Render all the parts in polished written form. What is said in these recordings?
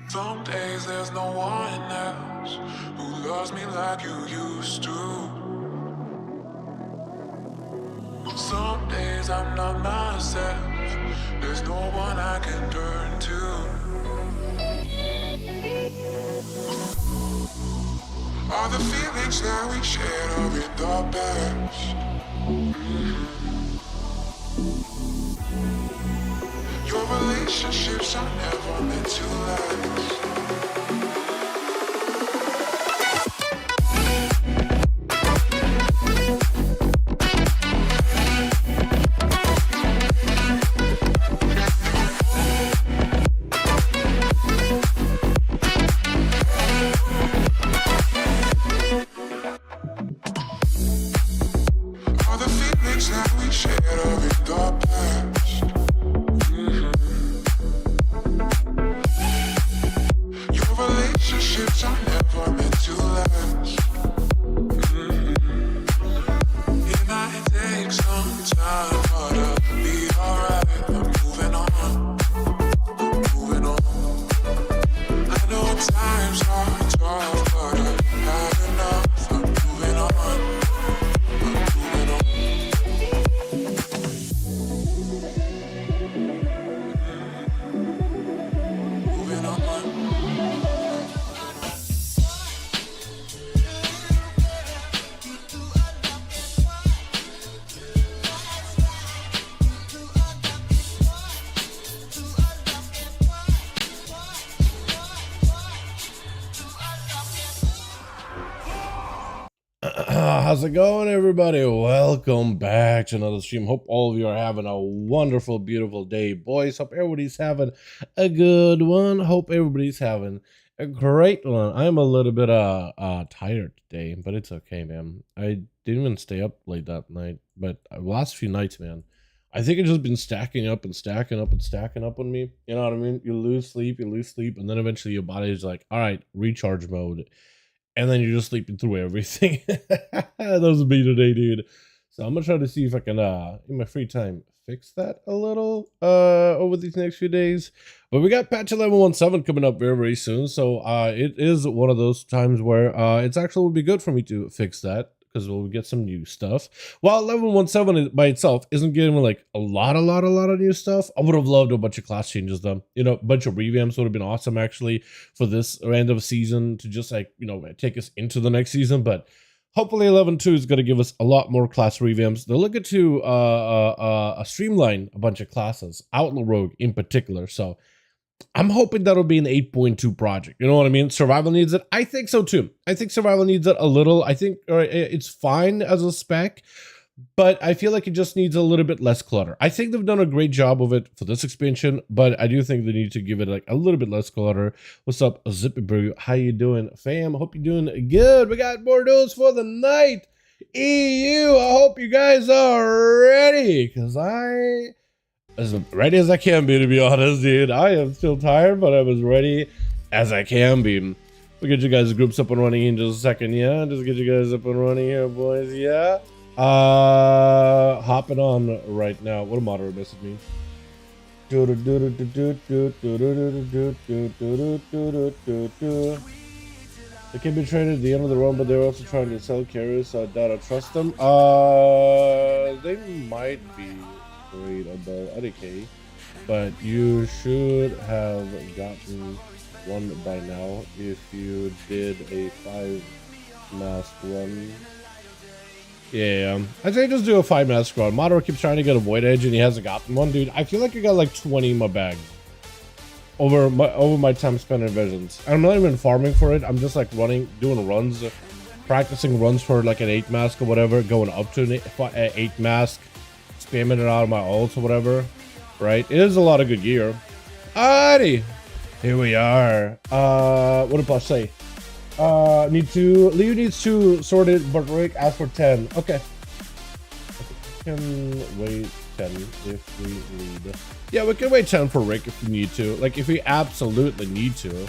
Some days there's no one else who loves me like you used to. Some days I'm not myself, there's no one I can turn to. All the feelings that we shared are in the past. Your relationships are never meant to last. All the feelings that we shared are in the past. Your relationships are never meant to last. It might take some time, but I'll be alright. I'm moving on, I'm moving on. I know times are tough, but I've had enough. I'm moving on, I'm moving on. Moving on. How's it going, everybody? Welcome back to another stream. Hope all of you are having a wonderful, beautiful day, boys. Hope everybody's having a good one. Hope everybody's having a great one. I'm a little bit tired today, but it's okay, man. I didn't even stay up late that night, but last few nights, man, I think it's just been stacking up and stacking up and stacking up on me. You know what I mean? You lose sleep, and then eventually your body is like, all right, recharge mode. And then you're just sleeping through everything. That was me today, dude. So I'm gonna try to see if I can in my free time fix that a little over these next few days. But we got patch 11.17 coming up very, very soon. So it is one of those times where it's actually would be good for me to fix that, because we'll get some new stuff. While 11.17 by itself isn't giving me like a lot of new stuff, I would have loved a bunch of class changes done. You know, a bunch of revamps would have been awesome actually for this end of season to just like, you know, take us into the next season. But hopefully 11.2 is going to give us a lot more class revamps. They're looking to streamline a bunch of classes, Outlaw Rogue in particular. So I'm hoping that'll be an 8.2 project. You know what I mean? Survival needs it. I think so too. I think survival needs it a little. I think it's fine as a spec, but I feel like it just needs a little bit less clutter. I think they've done a great job of it for this expansion, but I do think they need to give it like a little bit less clutter. What's up, Zippy Brew? How you doing, fam? Hope you're doing good. We got more duels for the night. EU, I hope you guys are ready, because as ready as I can be, to be honest, dude. I am still tired, but I'm as ready as I can be. We'll get you guys groups up and running in just a second, yeah? Just get you guys up and running here, boys, yeah? Hopping on right now. What a moderator message me. They can be traded at the end of the run, but they're also trying to sell carriers, so I doubt I trust them. They might be great above ADK, but you should have gotten one by now if you did a 5 mask run. Yeah, I'd say just do a 5 mask run. Moderator keeps trying to get a void edge and he hasn't gotten one, dude. I feel like I got like 20 in my bag over my time spent in visions. I'm not even farming for it. I'm just like doing runs, practicing runs for like an 8 mask or whatever, going up to an 8 mask, spamming it out of my ults or whatever, right? It is a lot of good gear. Alrighty, here we are. What did I say? Leo needs to sort it, but Rick asked for 10. Okay. Can wait 10 if we need. Yeah, we can wait 10 for Rick if we need to. Like, if we absolutely need to,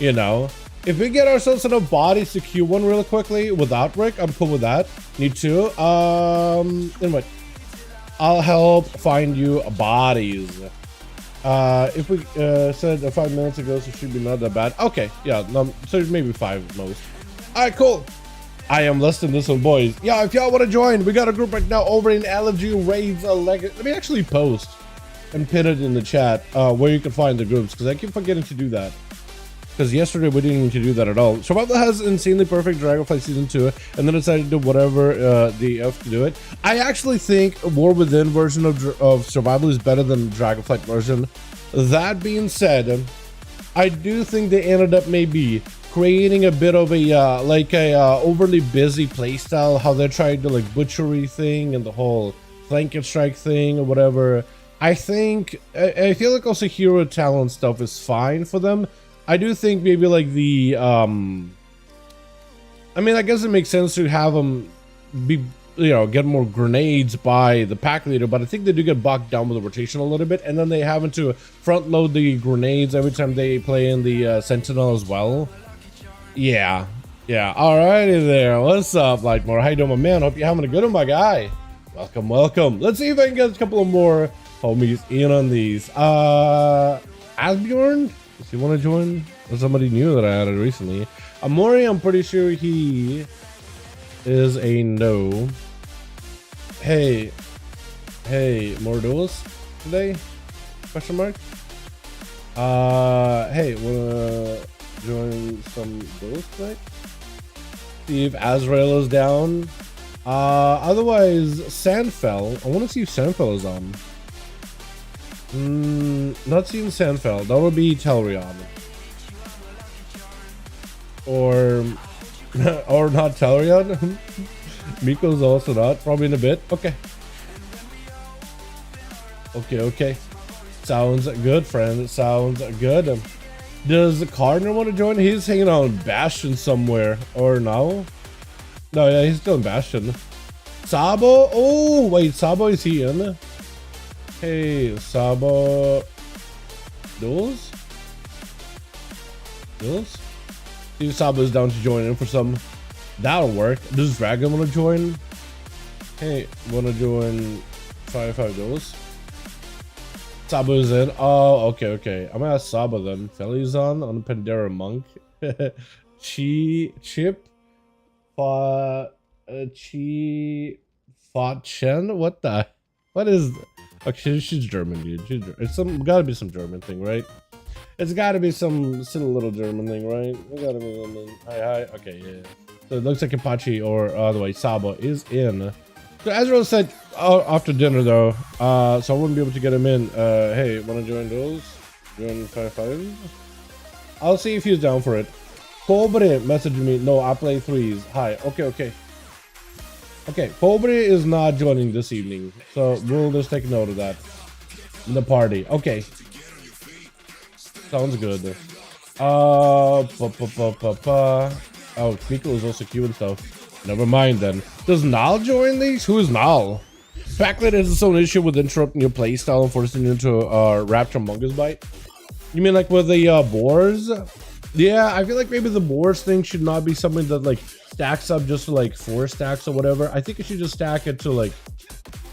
you know. If we get ourselves enough bodies to queue one really quickly without Rick, I'm cool with that. Need to. Anyway. I'll help find you bodies. If we said 5 minutes ago, so it should be not that bad. Okay, yeah, no, so maybe 5 at most. All right, cool. I am listing this one, boys. Yeah, if y'all want to join, we got a group right now over in LFG Raids. Let me actually post and pin it in the chat where you can find the groups, because I keep forgetting to do that. Because yesterday we didn't need to do that at all. Survival has insanely perfect Dragonflight Season 2, and then decided to do whatever the F to do it. I actually think a War Within version of Survival is better than Dragonflight version. That being said, I do think they ended up maybe creating a bit of a overly busy playstyle, how they're trying to like butchery thing and the whole flank strike thing or whatever. I think I feel like also hero talent stuff is fine for them. I do think maybe like the I mean, I guess it makes sense to have them be, you know, get more grenades by the pack leader, but I think they do get bogged down with the rotation a little bit, and then they having to front load the grenades every time they play in the Sentinel as well. Yeah, alrighty there. What's up, Lightmore? How you doing, my man? Hope you're having a good one, my guy. Welcome. Let's see if I can get a couple of more homies in on these. Asbjorn, does he want to join? Or somebody new that I added recently. Amori, I'm pretty sure he is a no. Hey, more duels today? Question mark. Hey, wanna join some duels tonight? See if Azrael is down. Otherwise, Sandfell. I want to see if Sandfell is on. Not seeing Sandfell. That would be Telrion. Or not Telrion. Miko's also not. Probably in a bit. Okay. Sounds good, friend. Sounds good. Does Cardinal want to join? He's hanging out in Bastion somewhere. Or no? No, yeah, he's still in Bastion. Sabo? Oh, wait. Sabo, is he in? Hey, Sabo. Duels? See if Sabo's down to join in for some. That'll work. Does Dragon want to join? Hey, want to join 5v5 Duels? Sabo's in. Oh, okay. I'm gonna ask Sabo then. Feli's on Pandera Monk. Chip. Chen? What is? Okay, she's German, dude. It's gotta be some German thing, right? It's gotta be some little German thing, right? It gotta be. Hi. Okay, yeah. So it looks like Apache or otherwise Sabo is in. So Azrael said after dinner though, so I wouldn't be able to get him in. Hey, wanna join those? Join 5v5? I'll see if he's down for it. Pobre messaged me. No, I play threes. Hi. Okay. Pobre is not joining this evening, so we'll just take note of that in the party. Okay. Sounds good. Oh, Miko is also queuing stuff. Never mind then. Does Nal join these? Who is Nal? Backlit has its own issue with interrupting your playstyle and forcing you into a Rapture Mungus bite. You mean like with the boars? Yeah, I feel like maybe the boars thing should not be something that like stacks up just to like 4 stacks or whatever. I think you should just stack it to like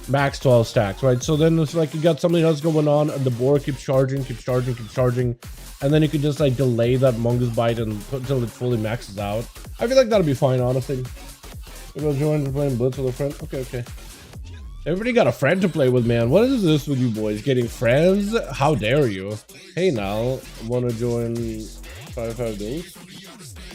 max 12 stacks, right? So then it's like you got something else going on and the boar keeps charging, and then you could just like delay that Mungus bite until it fully maxes out. I feel like that'll be fine, honestly. Maybe I'll join playing Blitz with a friend. Okay. Everybody got a friend to play with, man. What is this with you boys? Getting friends? How dare you? Hey, Nal, wanna join 5v5 Duels?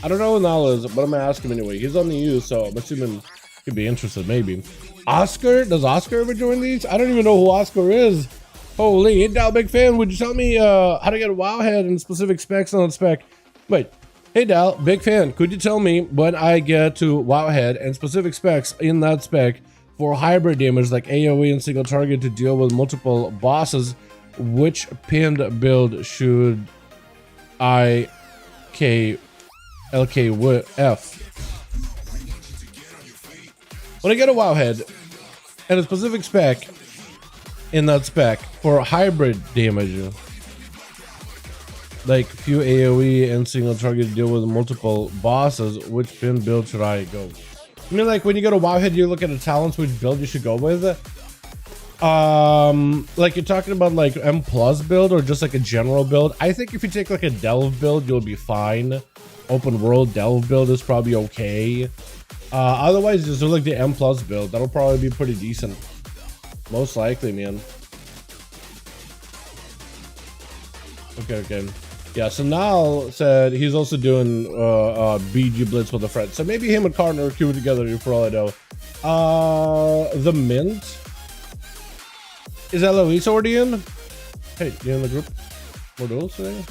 I don't know who Nal is, but I'm gonna ask him anyway. He's on the U, so I'm assuming he'd be interested, maybe. Oscar? Does Oscar ever join these? I don't even know who Oscar is. Holy, hey, Dal, big fan. Would you tell me how to get a WoW head and specific specs on the spec? Wait, hey, Dal, big fan. Could you tell me when I get to WoW head and specific specs in that spec for hybrid damage like AoE and single target to deal with multiple bosses? Which pinned build should I LKF? When I get a WoW head and a specific spec in that spec for hybrid damage, like few AoE and single target to deal with multiple bosses, which pin build should I go? I mean, like when you go to WoW head, you look at the talents, which build you should go with. Like you're talking about like M plus build or just like a general build? I think if you take like a delve build, you'll be fine. Open world delve build is probably okay. Otherwise, just do like the M plus build. That'll probably be pretty decent. Most likely, man. Okay. Yeah, so Nal said he's also doing BG Blitz with a friend. So maybe him and Carter are queued together for all I know. The Mint. Is Eloise already in? Hey, you in the group? More duels today?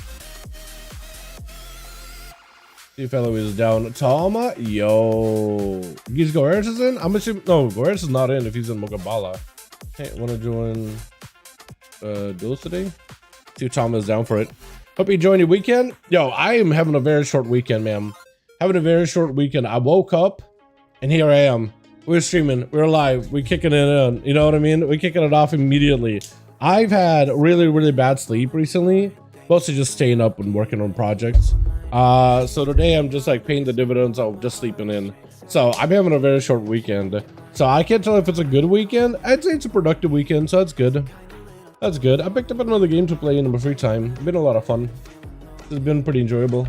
See if Eloise is down. Tama? Yo. Giz Goreris is in? I'm assuming. No, Goreris is not in if he's in Mokabala. Hey, wanna join duels today? See if Tama is down for it. Hope you enjoying your weekend. Yo, I am having a very short weekend, man. Having a very short weekend. I woke up and here I am. We're streaming, we're live, we're kicking it in, you know what I mean? We're kicking it off immediately. I've had really bad sleep recently, mostly just staying up and working on projects. So today I'm just like paying the dividends of just sleeping in. So I'm having a very short weekend. So I can't tell if it's a good weekend. I'd say it's a productive weekend, so that's good. That's good. I picked up another game to play in my free time. It's been a lot of fun. It's been pretty enjoyable.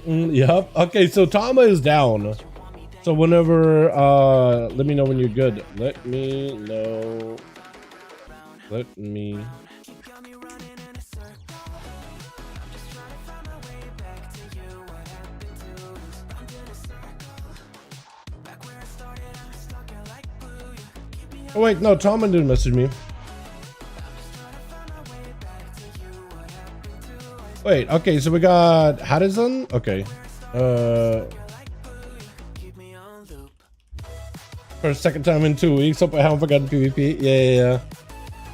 Yep. Okay, so Tama is down. So whenever, let me know when you're good. Let me know. Let me. Oh wait, no, Tom didn't message me. Wait, okay, so we got Haddison. Okay. For a second time in 2 weeks. Hope I haven't forgotten PvP. Yeah.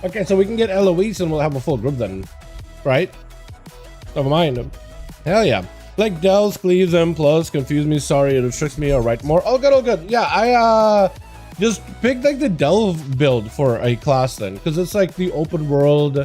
Okay, so we can get Eloise and we'll have a full group then. Right? Never mind. Hell yeah. Like Dells, Cleaves, M+, confuse me, sorry, it restricts me, alright, more. Oh good. Yeah, I just picked like the Delve build for a class then. Because it's like the open world,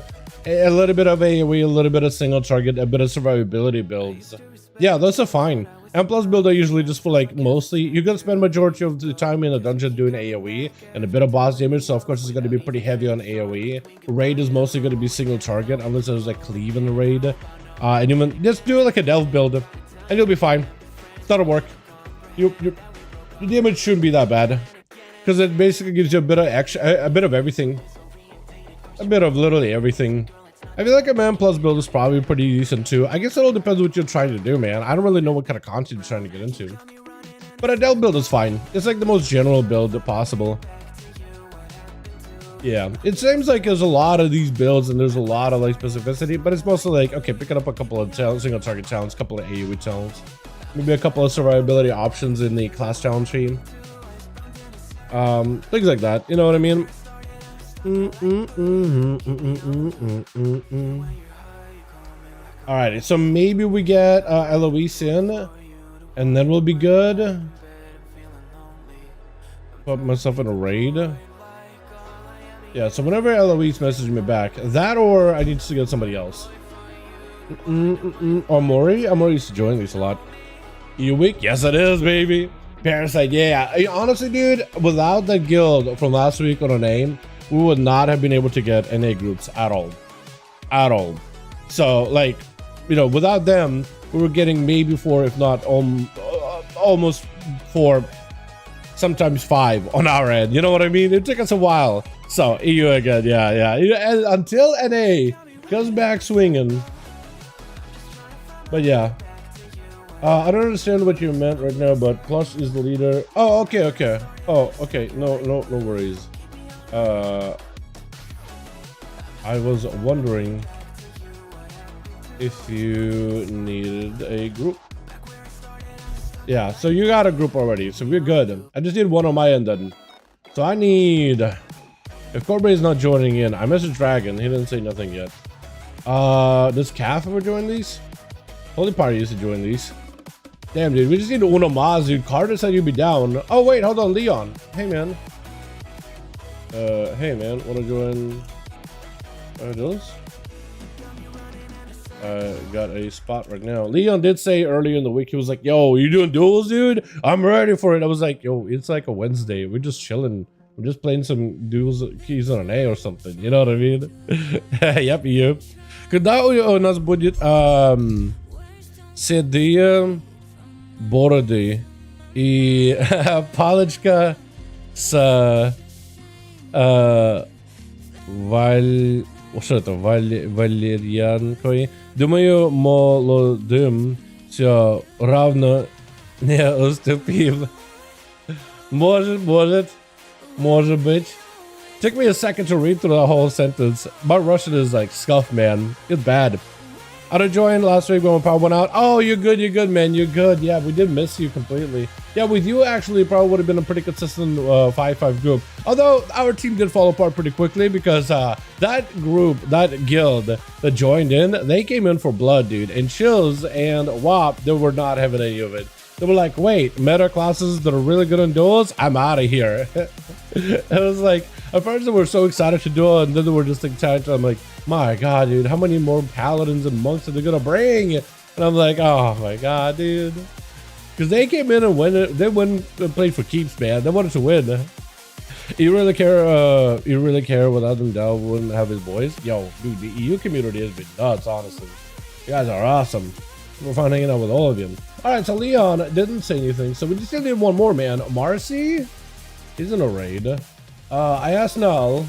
a little bit of AoE, a little bit of single target, a bit of survivability builds. Yeah, those are fine. M+ build are usually just for like mostly, you're gonna spend majority of the time in a dungeon doing AoE and a bit of boss damage, so of course it's gonna be pretty heavy on AoE. Raid is mostly gonna be single target unless there's like cleave in the raid. And you just do like a delve build and you'll be fine. That'll work. Your damage shouldn't be that bad because it basically gives you a bit of extra, a bit of everything, a bit of literally everything. I feel like a Man Plus build is probably pretty decent too. I guess it all depends what you're trying to do, man. I don't really know what kind of content you're trying to get into. But a delve build is fine. It's like the most general build possible. Yeah, it seems like there's a lot of these builds and there's a lot of like specificity, but it's mostly like, okay, picking up a couple of single target challenges, a couple of AoE challenges, maybe a couple of survivability options in the class challenge team. Things like that, you know what I mean? Alrighty, so maybe we get Eloise in and then we'll be good. Put myself in a raid. Yeah, so whenever Eloise messages me back, that or I need to get somebody else. Or Mori? Mori used to join these a lot. You weak? Yes, it is, baby. Parasite, yeah. Honestly, dude, without the guild from last week on a name, we would not have been able to get NA groups at all. At all. So, like, you know, without them, we were getting maybe 4, if not almost 4, sometimes 5 on our end. You know what I mean? It took us a while. So, EU again, yeah. And until NA comes back swinging. But yeah. I don't understand what you meant right now, but Plus is the leader. Oh, okay. Oh, okay. No worries. I was wondering if you needed a group. Yeah, so you got a group already, so we're good. I just need one on my end then. So I need... If Corbett is not joining in, I messaged Dragon. He didn't say nothing yet. Does Calf ever join these? Holy Party used to join these. Damn, dude, we just need Uno Maz, dude. Carter said you'd be down. Oh, wait, hold on, Leon. Hey, man. Wanna join duels? Got a spot right now. Leon did say earlier in the week, he was like, yo, you doing duels, dude? I'm ready for it. I was like, yo, it's like a Wednesday. We're just chilling. I'm just playing some duels keys on an A or something. You know what I mean? Yep, EU. Когда у нас будет седые бороды и палочка с валерьянкой. Думаю, молодым все равно не уступил. Может быть. Took me a second to read through the whole sentence. My Russian is like scuff, man. It's bad. I'd have joined last week when my power went out. Oh, you're good, man. You're good. Yeah, we did miss you completely. Yeah, with you, actually, probably would have been a pretty consistent 5-5 group. Although, our team did fall apart pretty quickly because that group, that guild that joined in, they came in for blood, dude. And Chills and WAP, they were not having any of it. They were like, wait, meta classes that are really good in duels? I'm out of here. It was like, at first they were so excited to duel, and then they were just like, I'm like, my god, dude, how many more paladins and monks are they gonna bring? And I'm like, oh my god, dude. Because they came in and they went and played for keeps, man. They wanted to win. You really care without them down wouldn't have his boys? Yo, dude, the EU community has been nuts, honestly. You guys are awesome. We're fun hanging out with all of you. Alright, so Leon didn't say anything, so we just still need one more, man. Marcy? He's in a raid. I asked Null.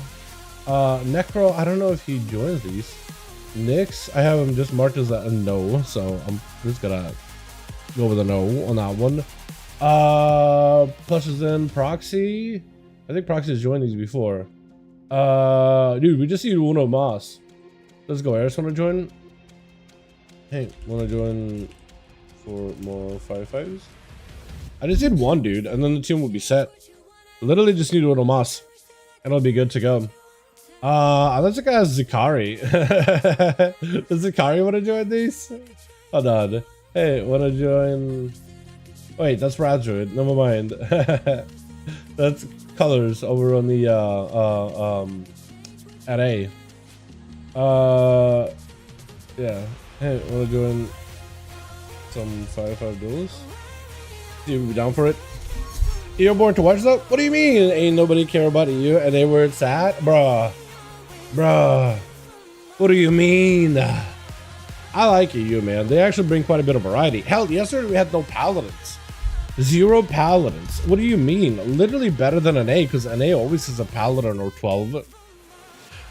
Necro, I don't know if he joins these. Nyx, I have him just marked as a no, so I'm just gonna go with a no on that one. Pushes in Proxy. I think Proxy has joined these before. Dude, we just need Uno Mas. Let's go. Eris wanna join? Hey, wanna join for more 5-5s? I just did one, dude, and then the team will be set. Literally just need Uno Mas, and it'll be good to go. Unless the guy has Zikari. Does Zikari want to join these? Hold on. Hey, want to join? Wait, that's Radroid. Never mind. That's Colors over on the at A. Yeah. Hey, want to join some 5-5 duels? You be down for it? You're born to watch that? What do you mean? Ain't nobody care about you and they where it's at? Bruh. What do you mean? I like EU, man. They actually bring quite a bit of variety. Hell, yesterday we had no paladins. 0 paladins. What do you mean? Literally better than an A, because an A always has a paladin or 12.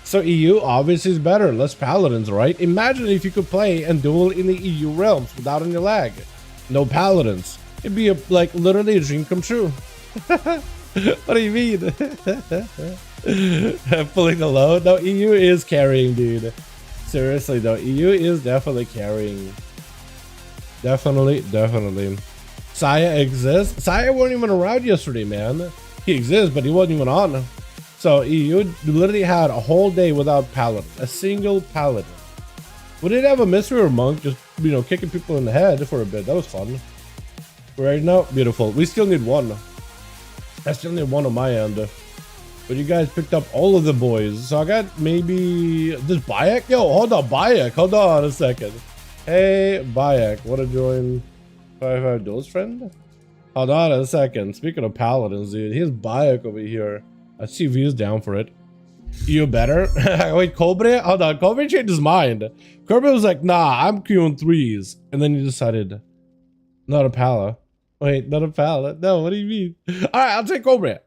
So EU obviously is better. Less paladins, right? Imagine if you could play and duel in the EU realms without any lag. No paladins. It'd be like literally a dream come true. What do you mean? Pulling the load? No, EU is carrying, dude. Seriously though, EU is definitely carrying. Definitely. Saya exists. Saya wasn't even around yesterday, man. He exists, but he wasn't even on. So EU literally had a whole day without paladin. A single paladin. We did have a mystery monk just, you know, kicking people in the head for a bit. That was fun. Right now, beautiful. We still need one. I still need one on my end. But you guys picked up all of the boys. So I got maybe this Bayek. Yo, hold on, Bayek. Hold on a second. Hey, Bayek, want to join 5-5 Duels, friend? Hold on a second. Speaking of paladins, dude, here's Bayek over here. I see views down for it. You better? Wait, Cobre? Hold on, Cobre changed his mind. Cobre was like, nah, I'm queuing 3s. And then he decided, not a pala. Wait, not a pala. No, what do you mean? All right, I'll take Cobre.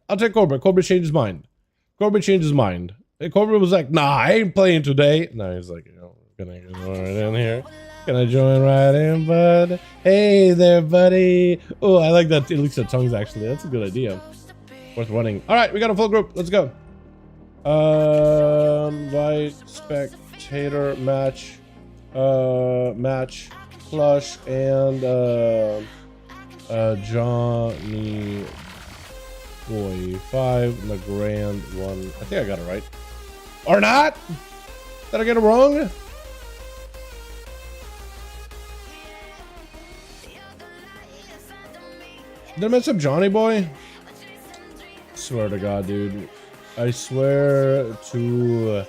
Cobre changed his mind. And Cobre was like, nah, I ain't playing today. No, he's like, you know, gonna go right in here. Gonna join right in, bud. Hey there, buddy. Oh, I like that elixir tongues, actually. That's a good idea. Worth running. All right, we got a full group. Let's go. Invite spectator match, match plush and Johnny Boy 5 Legrand 1. I think I got it right. Or not? Did I get it wrong? Did I mess up Johnny Boy? Swear to God, dude. I swear to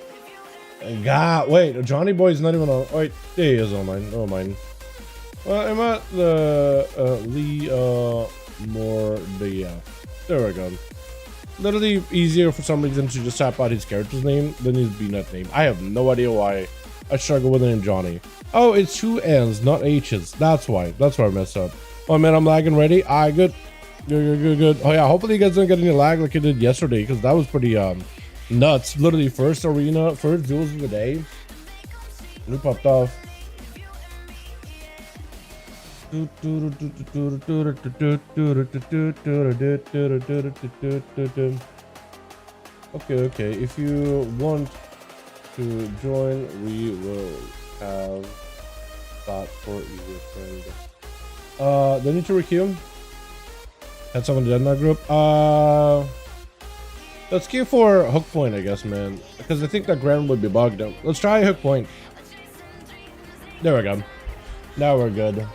God. Wait, Johnny Boy's not even on. Wait, there he is online. Oh, mine. Well, I'm at the Lee Mordia. There we go. Literally easier for some reason to just type out his character's name than his BNet name. I have no idea why I struggle with the name Johnny. Oh, it's 2 N's, not H's. That's why I messed up. Oh man, I'm lagging ready. Alright, good. Good. Oh yeah, hopefully you guys don't get any lag like you did yesterday, because that was pretty nuts. Literally first arena, first duels of the day. And we popped off. Okay. If you want to join, we will have that for easier friend. They need to requeue. Had someone in that group. Let's queue for hook point, I guess, man, because I think that ground would be bogged down. Let's try hook point. There we go. Now we're good.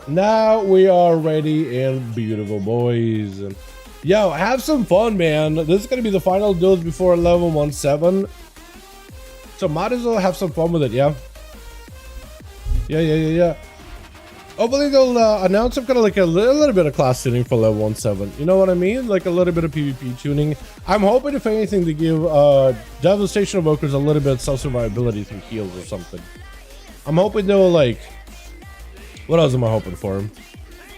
Now we are ready and beautiful, boys. Yo, have some fun, man. This is gonna be the final duels before level 17, so might as well have some fun with it. Yeah. Hopefully they'll announce some kind of like a little bit of class tuning for level 17. You know what I mean? Like a little bit of PvP tuning. I'm hoping, if anything, to give Devastation Evokers a little bit of self-survivability through heals or something. I'm hoping they'll like... What else am I hoping for?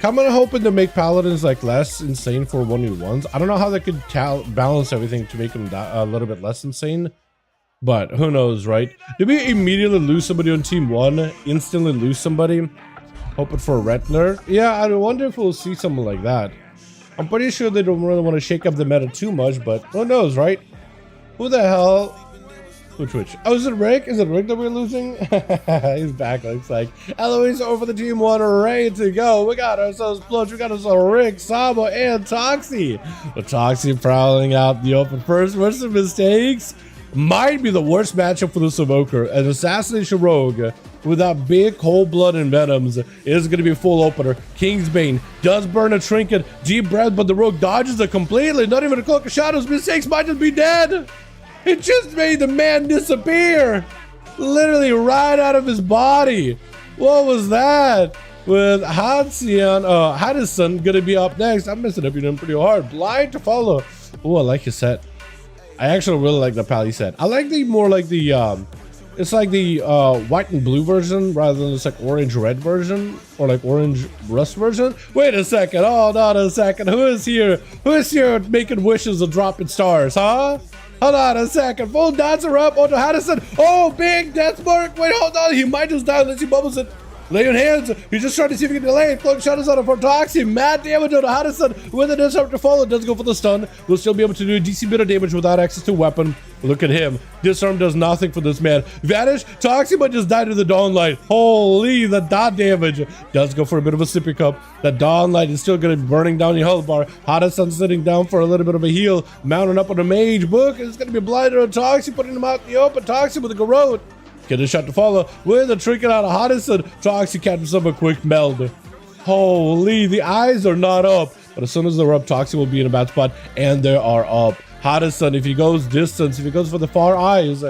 I'm hoping to make Paladins like less insane for 1v1s. I don't know how they could balance everything to make them a little bit less insane. But who knows, right? Did we immediately lose somebody on team 1? Instantly lose somebody? Hoping for a Retner? Yeah, I wonder if we'll see something like that. I'm pretty sure they don't really want to shake up the meta too much, but who knows, right? Who the hell? Which? Oh, is it Rick? Is it Rick that we're losing? He's back, looks like. Eloise over the team 1, ready to go. We got ourselves Plush, we got ourselves Rick, Sabo, and Toxie. The Toxie prowling out the open first. What's the mistakes? Might be the worst matchup for this Evoker. An Assassination Rogue with that big cold blood and venoms is going to be a full opener. Kingsbane does burn a trinket, deep breath, but the Rogue dodges it completely. Not even a Cloak of Shadows. Mistakes might just be dead. It just made the man disappear. Literally right out of his body. What was that? With Haddison going to be up next. I'm messing up your name pretty hard. Blind to follow. Oh, I like his set. I actually really like the Pally set. I like the more like the it's like the white and blue version rather than this like orange red version or like orange rust version. Wait a second. Hold on a second. Who is here making wishes of dropping stars, huh? Hold on a second. Full dancer up onto Haddison. Oh, big death mark. Wait, hold on. He might just die unless he bubbles it. Lay on hands. He's just trying to see if he can delay it. Cloak Shadows on it for Toxie. Mad damage on Haddison with a disruptor follow. Does go for the stun. Will still be able to do a DC bit of damage without access to weapon. Look at him. Disarm does nothing for this man. Vanish. Toxie but just died to the Dawn Light. Holy, the dot damage. Does go for a bit of a sippy cup. The Dawn Light is still going to be burning down the health bar. Haddison sitting down for a little bit of a heal. Mounting up on the mage book. It's going to be blinded on Toxie, putting him out in the open. Toxie with a garrote. Get a shot to follow with a trinket out of Haddison. Toxie catches himself a quick meld. Holy, the eyes are not up. But as soon as they're up, Toxie will be in a bad spot. And they are up. Haddison, if he goes distance, if he goes for the far eyes,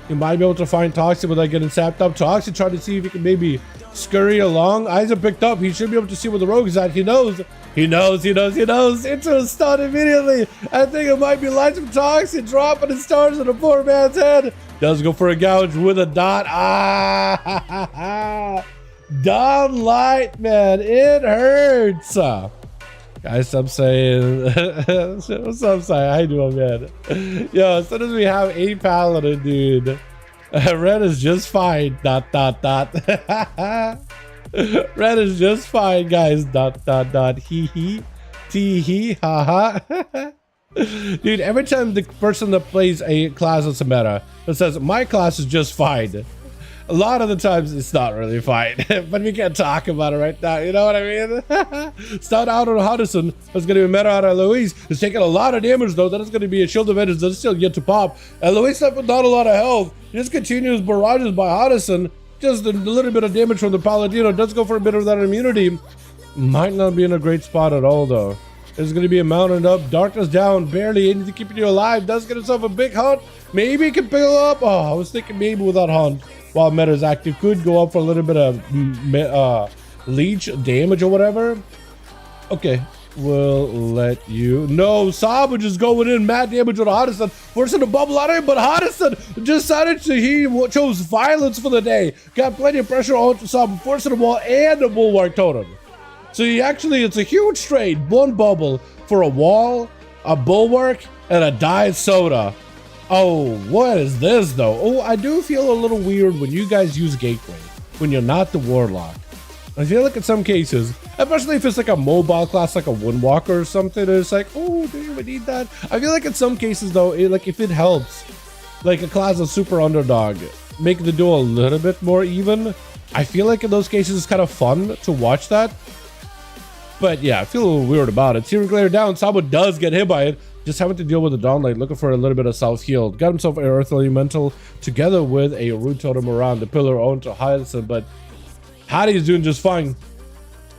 he might be able to find Toxie without getting sapped up. Toxie trying to see if he can maybe scurry along. Eyes are picked up. He should be able to see where the rogue is at. He knows. Into a stun immediately. I think it might be lights from Toxie dropping his stars on a poor man's head. Does go for a gouge with a dot. Dawn Light, man. It hurts. Guys, I'm saying. What's up, Sai? How you doing, man? Yo, as soon as we have a paladin, dude, red is just fine. ... Red is just fine, guys. ... Hee hee. Tee hee. Ha ha. Dude, every time the person that plays a class that's a meta that says my class is just fine, a lot of the times it's not really fine. But we can't talk about it right now, you know what I mean? Start out on Haddison. That's going to be meta out of Eloise. It's taking a lot of damage though. That is going to be a shield of edge that's still yet to pop. Eloise left with not a lot of health. Just continues barrages by Haddison. Just a little bit of damage from the Paladino. Does go for a bit of that immunity. Might not be in a great spot at all though. It's going to be a mounted up. Darkness down. Barely anything keeping you alive. Does get himself a big hunt. Maybe he can pick up. Oh, I was thinking maybe without hunt. While meta is active. Could go up for a little bit of leech damage or whatever. Okay. will let you. No, Sabu just going in, mad damage on Hoddison, forcing the bubble out of him, but Hoddison decided he chose violence for the day. Got plenty of pressure on Sabu, forcing the wall and the bulwark totem. So it's a huge trade. One bubble for a wall, a bulwark, and a diet soda. Oh, what is this though? Oh, I do feel a little weird when you guys use gateway, when you're not the warlock. I feel like in some cases, especially if it's like a mobile class, like a Windwalker or something, it's like, oh, do you even need that? I feel like in some cases though, like if it helps, like a class of super underdog, make the duel a little bit more even. I feel like in those cases it's kind of fun to watch that. But yeah, I feel a little weird about it. Searing Glare down, Sabo does get hit by it. Just having to deal with the Dawnlight, looking for a little bit of self-heal. Got himself an Earth Elemental together with a Root Totem around the pillar onto Hyacinth, but Hattie's doing just fine.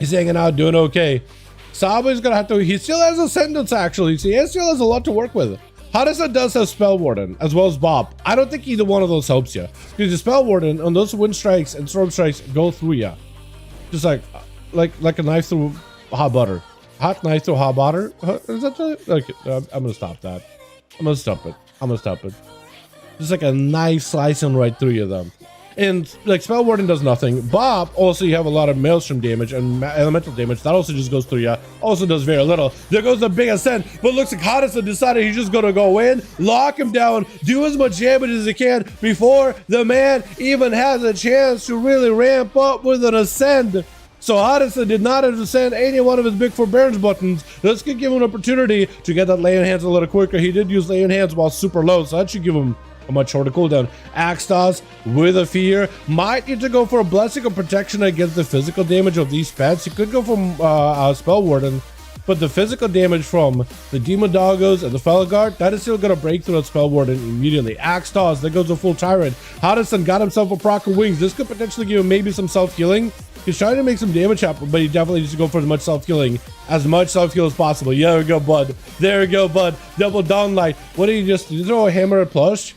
He's hanging out, doing okay. Sabo's gonna have to, he still has Ascendance actually, so he still has a lot to work with. Hyacinth does have Spell Warden, as well as Bob. I don't think either one of those helps you, because the Spell Warden on those Wind Strikes and Storm Strikes go through you. Just like a knife through hot butter. Hot knife through hot butter? Is that really? Okay, I'm gonna stop that. I'm gonna stop it. Just like a knife slicing right through you, though. And like Spell Warden does nothing. Bob, also you have a lot of Maelstrom damage and elemental damage. That also just goes through you. Also does very little. There goes the big ascent, but looks like Hoddison decided he's just gonna go in, lock him down, do as much damage as he can before the man even has a chance to really ramp up with an ascend. So Hoddison did not ascend any one of his big forbearance buttons. This could give him an opportunity to get that lay on hands a little quicker. He did use lay on hands while super low, so that should give him a much shorter cooldown. Axtos with a fear might need to go for a blessing of protection against the physical damage of these pets. He could go from Spell Warden, but the physical damage from the Demon Doggos and the Felguard, that is still going to break through that Spell Warden immediately. Axtos, that goes a full Tyrant. Hoddison got himself a proc of Wings. This could potentially give him maybe some self-healing. He's trying to make some damage happen, but he definitely needs to go for as much self-healing as possible. Yeah, there we go, bud. There we go, bud. Double Dawnlight. What did you throw a hammer at Plush?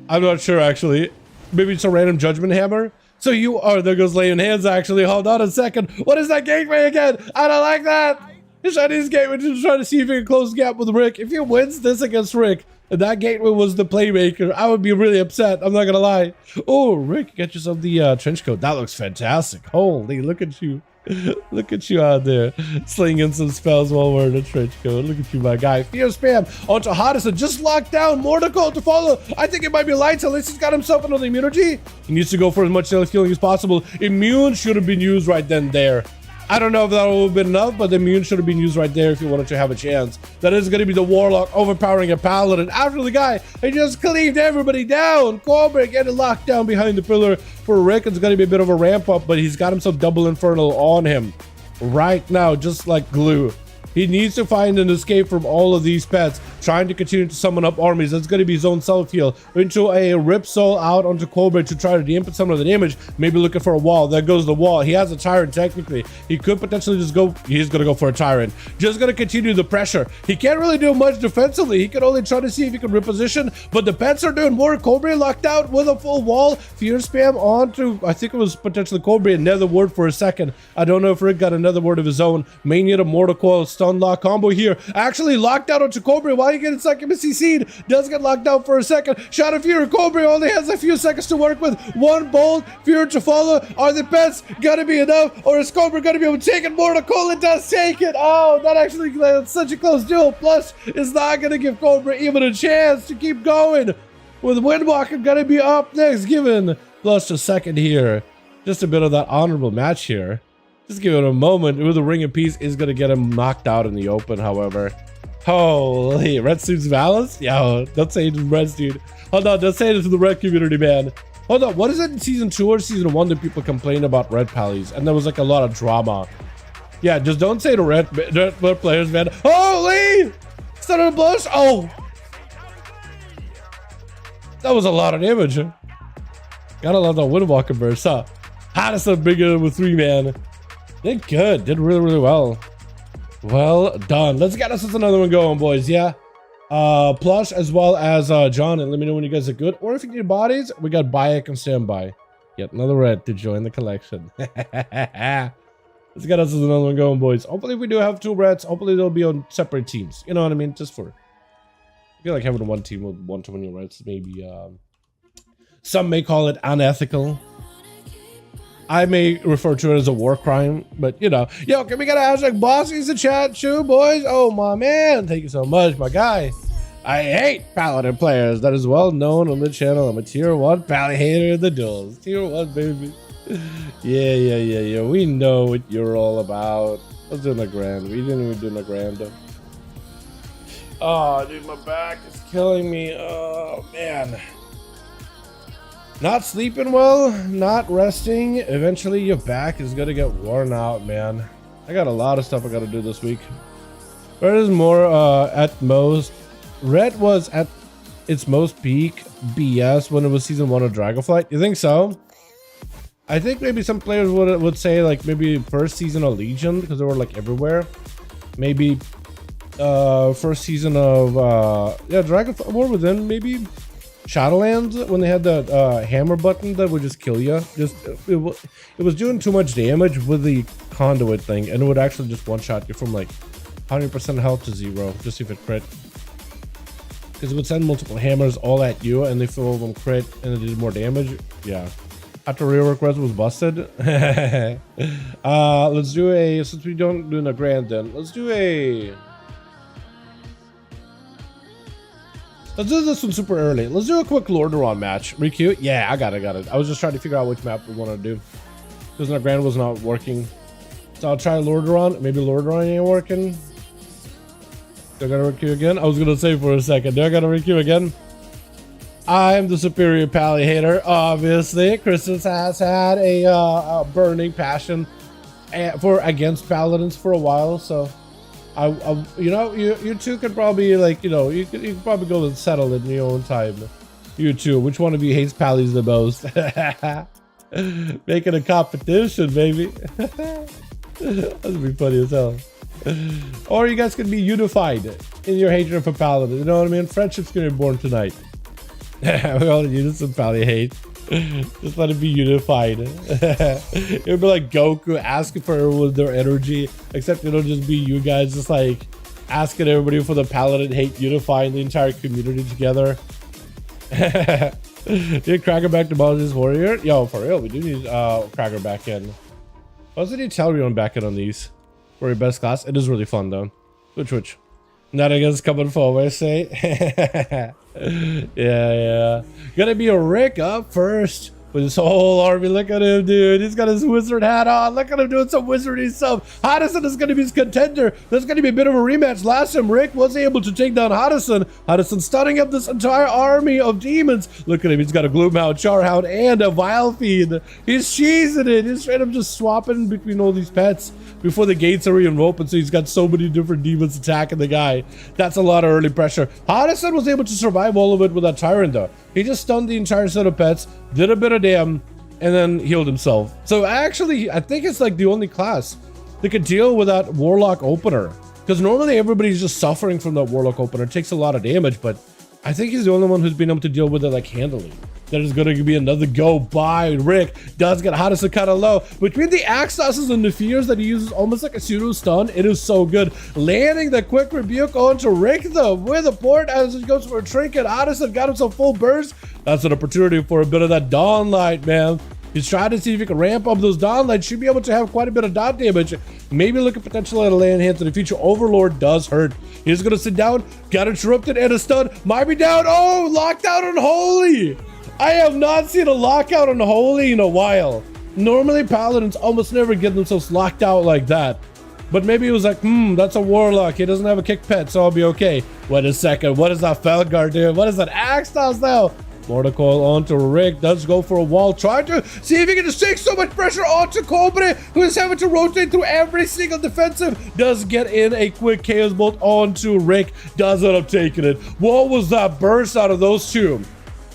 I'm not sure, actually. Maybe it's a random Judgment Hammer. So you are, there goes laying hands, actually. Hold on a second. What is that gateway again? I don't like that. He's trying to use gateway to try to see if he can close the gap with Rick. If he wins this against Rick, and that gateway was the playmaker, I would be really upset. I'm not gonna lie. Oh, Rick, get yourself the trench coat. That looks fantastic. Holy, look at you. Look at you out there slinging some spells while wearing a trench coat. Look at you, my guy. Fear spam onto Hoddison. Just locked down. Mordical to follow. I think it might be Lights. At least he's got himself another immunity. He needs to go for as much self-healing as possible. Immune should have been used right then there. I don't know if that would have been enough, but the immune should have been used right there if you wanted to have a chance. That is going to be the Warlock overpowering a Paladin. After the guy, he just cleaved everybody down. Cobra getting locked down behind the pillar. For Rick, it's going to be a bit of a ramp up, but he's got himself double Infernal on him right now, just like glue. He needs to find an escape from all of these pets, trying to continue to summon up armies. That's going to be his own self-heal into a Rip Soul out onto Cobra to try to dampen some of the damage. Maybe looking for a wall. There goes the wall. He has a Tyrant technically. He could potentially just go. He's going to go for a Tyrant. Just going to continue the pressure. He can't really do much defensively. He can only try to see if he can reposition, but the pets are doing more. Cobra locked out with a full wall. Fear spam onto, I think it was potentially Cobra. Another word for a second. I don't know if Rick got another word of his own. May need a Mortal Coil stun lock combo here. Actually locked out onto Cobra. Why are you getting Succubus CC'd? Does get locked out for a second. Shot of Fear. Cobra only has a few seconds to work with. One bolt. Fear to follow. Are the pets gonna be enough? Or is Cobra gonna be able to take it? Mortal Coil, it does take it. Oh, that actually, that's such a close duel. Plus, it's not gonna give Cobra even a chance to keep going. With Windwalker gonna be up next, given plus a second here. Just a bit of that honorable match here. Just give it a moment. With the Ring of Peace is going to get him knocked out in the open, however. Holy, Red Suit's Valance? Yo, don't say it to Red Suit. Hold on, don't say it to the Red community, man. Hold on, what is it in Season 2 or Season 1 that people complain about Red Pallies? And there was like a lot of drama. Yeah, just don't say to Red players, man. Holy! Started a blush? Oh! That was a lot of damage. Gotta love that Windwalker burst, huh? Hoddison bigger with 3, man. Did good. Did really, really well. Well done. Let's get us another one going, boys. Yeah. Plush as well as John. And let me know when you guys are good. Or if you need bodies, we got Bayek and Standby. Yet another red to join the collection. Let's get us another one going, boys. Hopefully we do have 2 reds. Hopefully they'll be on separate teams. You know what I mean? Just for... I feel like having one team with 1 too many reds, maybe... some may call it unethical. I may refer to it as a war crime, but you know. Yo, can we get a hashtag bosses in chat too, boys? Oh, my man. Thank you so much, my guy. I hate Paladin players. That is well known on the channel. I'm a tier 1 Paladin hater in the duels. Tier 1, baby. Yeah. We know what you're all about. Let's do a grand. We didn't even do a grand though. Oh, dude, my back is killing me. Oh, man. Not sleeping well, not resting. Eventually, your back is gonna get worn out, man. I got a lot of stuff I gotta do this week. Red is more at most. Red was at its most peak BS when it was season 1 of Dragonflight. You think so? I think maybe some players would say like maybe first season of Legion because they were like everywhere. Maybe first season of yeah, Dragonflight War Within, maybe Shadowlands when they had the hammer button that would just kill you. Just it was doing too much damage with the conduit thing, and it would actually just one shot you from like 100% health to 0 just if it crit. Because it would send multiple hammers all at you, and if all of them crit and it did more damage, yeah. After rework res was busted. Let's do a, since we don't do a grand then, let's do this one super early. Let's do a quick Lordaeron match. Requeue? Yeah, I got it. I was just trying to figure out which map we want to do. Because our grand was not working. So I'll try Lordaeron. Maybe Lordaeron ain't working. Do I gotta requeue again? I was gonna say for a second. Do I gotta requeue again? I'm the superior pally hater, obviously. Christus has had a burning passion against paladins for a while, so you know, you two could probably like, you know, you could probably go and settle it in your own time. You two, which one of you hates pallies the most? Making a competition, baby. That'd be funny as hell. Or you guys could be unified in your hatred for paladins. You know what I mean? Friendship's gonna be born tonight. We all use some pally hate. Just let it be unified. It would be like Goku asking for everyone their energy, except it'll just be you guys just like asking everybody for the paladin hate, unifying the entire community together. Did Cracker back to Moses Warrior? Yo, for real, we do need Cracker back in. What's the Tellurion back in on these for your best class? It is really fun though. Which not against coming forward, say. Yeah. Gonna be a Rick up first with his whole army. Look at him, dude. He's got his wizard hat on. Look at him doing some wizardy stuff. Hoddison is gonna be his contender. There's gonna be a bit of a rematch. Last time Rick was able to take down Hoddison. Hoddison stunning up this entire army of demons. Look at him. He's got a Gloomhound, Charhound, and a Vile Fiend. He's cheesing it. He's straight up just swapping between all these pets before the gates are even open, so he's got so many different demons attacking the guy. That's a lot of early pressure. Hoddison was able to survive all of it with that Tyrant though. He just stunned the entire set of pets, did a bit of damn, and then healed himself. So actually, I think it's like the only class that could deal with that Warlock opener. Because normally everybody's just suffering from that Warlock opener. It takes a lot of damage, but I think he's the only one who's been able to deal with it like handily. That is going to be another go by. Rick does get Hoddison kind of low. Between the Axoses and the Fears that he uses almost like a pseudo stun, it is so good. Landing the quick rebuke onto Rick though with a port as he goes for a trinket. Hoddison got himself full burst. That's an opportunity for a bit of that Dawn Light, man. He's trying to see if he can ramp up those Dawn Lights. Should be able to have quite a bit of dot damage. Maybe look at potential at a land hands in the future. Overlord does hurt. He's going to sit down. Got interrupted and a stun. Might be down. Oh, locked out on Holy. I have not seen a lockout on Holy in a while. Normally, Paladins almost never get themselves locked out like that. But maybe it was like, that's a Warlock. He doesn't have a kick pet, so I'll be okay. Wait a second. What is that Felguard doing? What is that Axtos now? Mortal Coil onto Rick. Does go for a wall. Trying to see if he can just take so much pressure onto Cobre, who is having to rotate through every single defensive. Does get in a quick Chaos Bolt onto Rick. Does end up taking it. What was that burst out of those two?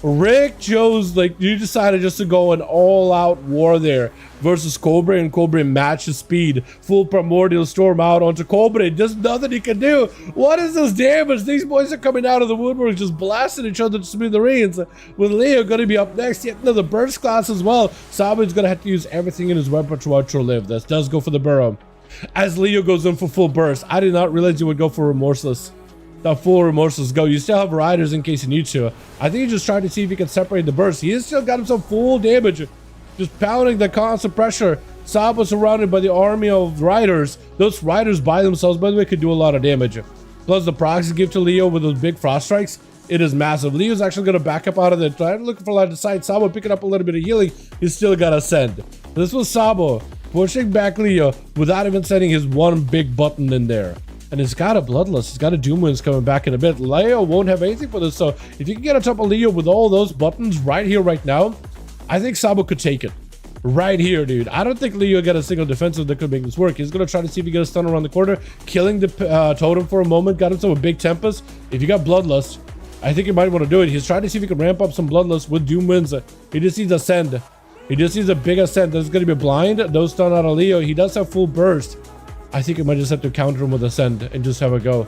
Rick chose, like, you decided just to go an all-out war there versus Cobra, and Cobra matched his speed. Full Primordial Storm out onto Cobra. Just nothing he can do. What is this damage? These boys are coming out of the woodwork, just blasting each other to smithereens. With Leo going to be up next, yet another burst class as well. Sabu's going to have to use everything in his repertoire to live. This does go for the burrow. As Leo goes in for full burst, I did not realize you would go for Remorseless. The full Remorseless go. You still have riders in case you need to. I think he just tried to see if he can separate the burst. He has still got himself full damage. Just pounding the constant pressure. Saab was surrounded by the army of riders. Those riders by themselves, by the way, could do a lot of damage. Plus the procs give to Leo with those big frost strikes. It is massive. Leo's actually going to back up out of there. Looking for line of sight. Sabo picking up a little bit of healing. He's still got to send. This was Sabo pushing back Leo without even setting his one big button in there. And it's got a Bloodlust. It's got a Doom Winds coming back in a bit. Leo won't have anything for this. So if you can get on top of Leo with all those buttons right here, right now, I think Sabo could take it. Right here, dude. I don't think Leo got a single defensive that could make this work. He's going to try to see if he gets a stun around the corner. Killing the totem for a moment. Got himself a big Tempest. If you got Bloodlust, I think you might want to do it. He's trying to see if he can ramp up some Bloodlust with Doom Winds. He just needs Ascend. He just needs a big Ascend. There's going to be blind. No stun out of Leo. He does have full burst. I think he might just have to counter him with Ascend and just have a go.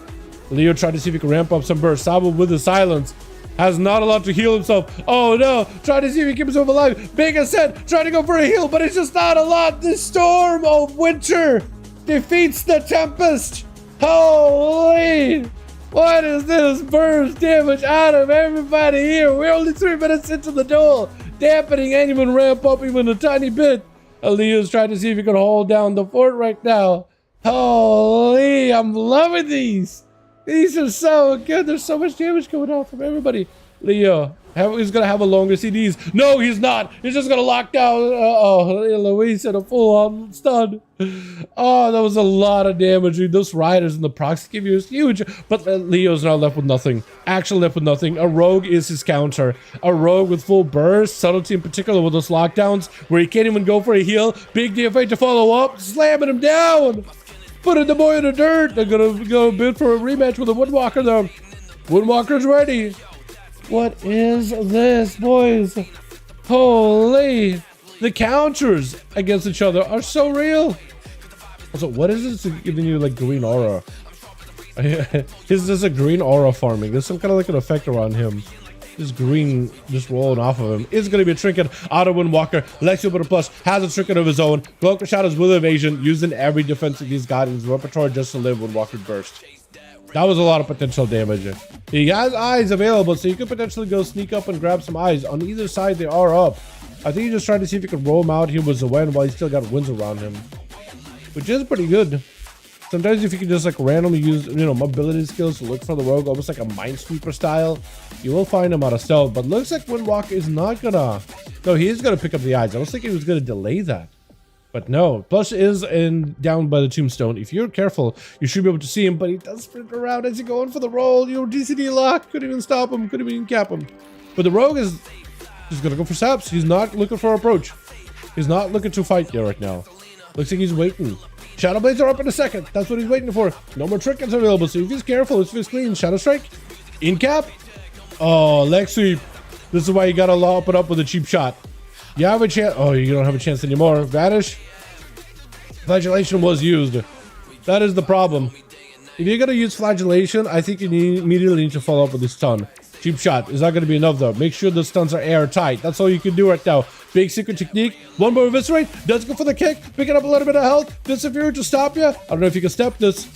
Leo tried to see if he can ramp up some burst. Sabo with the silence. Has not a lot to heal himself. Oh no. Trying to see if he keeps himself alive. Big Ascend. Trying to go for a heal, but it's just not a lot. The Storm of Winter defeats the Tempest. Holy. What is this burst damage out of everybody here? We're only 3 minutes into the duel. Dampening anyone ramp up even a tiny bit. Leo's trying to see if he can hold down the fort right now. Holy, I'm loving these. These are so good. There's so much damage coming out from everybody. Leo, he's going to have a longer CDs. No, he's not. He's just going to lock down. Luis had a full-on stun. Oh, that was a lot of damage. Dude. Those riders and the procs give you is huge. But Leo's now left with nothing. Actually left with nothing. A rogue is his counter. A rogue with full burst. Subtlety in particular with those lockdowns where he can't even go for a heal. Big DFA to follow up. Slamming him down. Putting the boy in the dirt. They're going to go bid for a rematch with the Woodwalker though. Woodwalker's ready. What is this, boys? Holy. The counters against each other are so real. Also, what is this giving you like green aura? Is this a green aura farming? There's some kind of like an effect around him. This green just rolling off of him. It's going to be a trinket out of Windwalker. Lexio with a plus has a trinket of his own. Cloak of Shadows with evasion, using every defensive he's got in his repertoire just to live Windwalker burst. That was a lot of potential damage. He has eyes available, so you could potentially go sneak up and grab some eyes. On either side, they are up. I think he just tried to see if he could roam out here with Zoen while he still got winds around him, which is pretty good. Sometimes if you can just like randomly use, mobility skills to look for the rogue, almost like a Minesweeper style, you will find him out of stealth. But looks like Windwalker is not gonna. No, he is gonna pick up the eyes. I was thinking he was gonna delay that, but no. Plus is down by the tombstone. If you're careful, you should be able to see him. But he does sprint around as he going for the roll. Your DCD lock couldn't even stop him. Couldn't even cap him. But the rogue is just gonna go for saps. He's not looking for approach. He's not looking to fight here right now. Looks like he's waiting. Shadow Blades are up in a second. That's what he's waiting for. No more trinkets available. So if he's careful, if he's clean, Shadow Strike, in cap. Oh, leg sweep. This is why you gotta lop it up with a cheap shot. You have a chance. Oh, you don't have a chance anymore. Vanish. Flagellation was used. That is the problem. If you're gonna use Flagellation, I think you immediately need to follow up with this stun. Cheap shot is not going to be enough though. Make sure the stuns are airtight. That's all you can do right now. Big secret technique. One more eviscerate. Does go for the kick. Picking up a little bit of health. Disappear to stop you. I don't know if you can step this.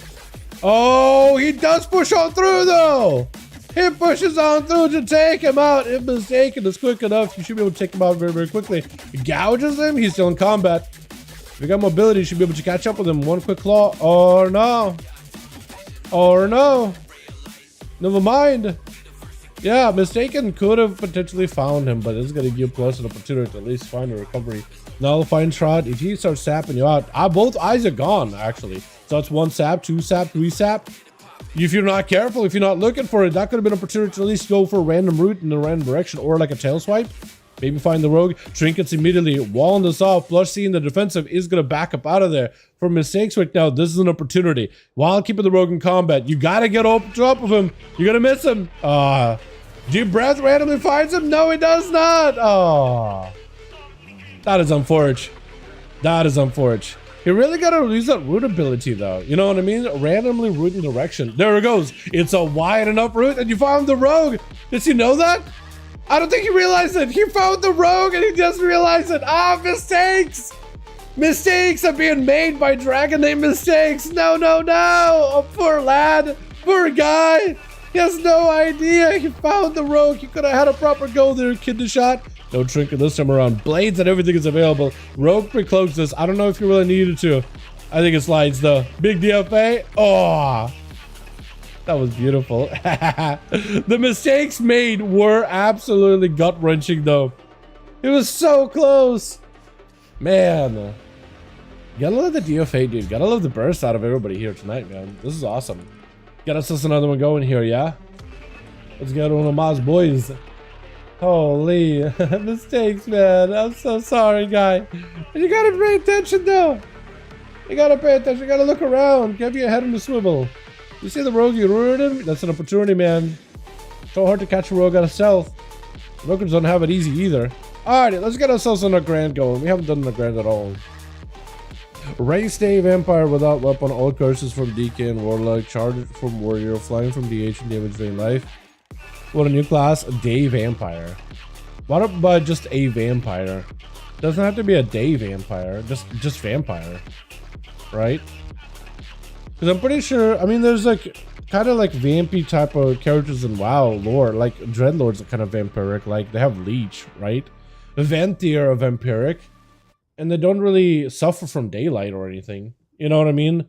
Oh, he does push on through though. He pushes on through to take him out. If mistaken is quick enough, you should be able to take him out very, very quickly. He gouges him. He's still in combat. If you got mobility, you should be able to catch up with him. One quick claw. Or no. Or no. Never mind. Yeah, mistaken could have potentially found him, but it's going to give plus an opportunity to at least find a recovery. Nullifying Shroud, if he starts sapping you out, both eyes are gone, actually. So that's 1 sap, 2 sap, 3 sap. If you're not careful, if you're not looking for it, that could have been an opportunity to at least go for a random route in a random direction, or like a tail swipe. Maybe find the rogue, trinkets immediately, walling this off, plus seeing the defensive is going to back up out of there. For mistakes right now, this is an opportunity. While keeping the rogue in combat, you got to get up top of him. You're going to miss him. Deep breath randomly finds him. No, he does not. Oh, that is unfortunate. That is unfortunate. He really got to use that root ability though. You know what I mean? Randomly rooting direction. There it goes. It's a wide enough route and you found the rogue. Does he know that? I don't think he realized it. He found the rogue and he just realized it. Ah, mistakes. Mistakes are being made by Dragon named Mistakes. No, no, no. Oh, poor lad. Poor guy. He has no idea. He found the rogue. He could have had a proper go there, kid the shot. No trinket this time around. Blades and everything is available. Rogue precloaks this. I don't know if you really needed to. I think it slides though. Big DFA. Oh, that was beautiful. The mistakes made were absolutely gut-wrenching though. It was so close. Man. Gotta love the DFA, dude. Gotta love the burst out of everybody here tonight, man. This is awesome. Got us another one going here, yeah? Let's get one of Ma's boys. Holy mistakes, man. I'm so sorry, guy. You gotta pay attention, though. You gotta pay attention. You gotta look around. Give your head in the swivel. You see the rogue, you ruined him? That's an opportunity, man. So hard to catch a rogue out of stealth. Rogues don't have it easy either. Alrighty, let's get ourselves on a grand going. We haven't done a grand at all. Race Day Vampire without weapon, all curses from DK and Warlock, charge from Warrior, flying from DH and damage drain life. What a new class, Day Vampire. Why about just a vampire? Doesn't have to be a day vampire, just vampire, right? Because I'm pretty sure, I mean, there's like kind of like vampy type of characters in WoW lore, like Dreadlords are kind of vampiric, like they have Leech, right? Venthyr are vampiric, and they don't really suffer from daylight or anything. You know what I mean?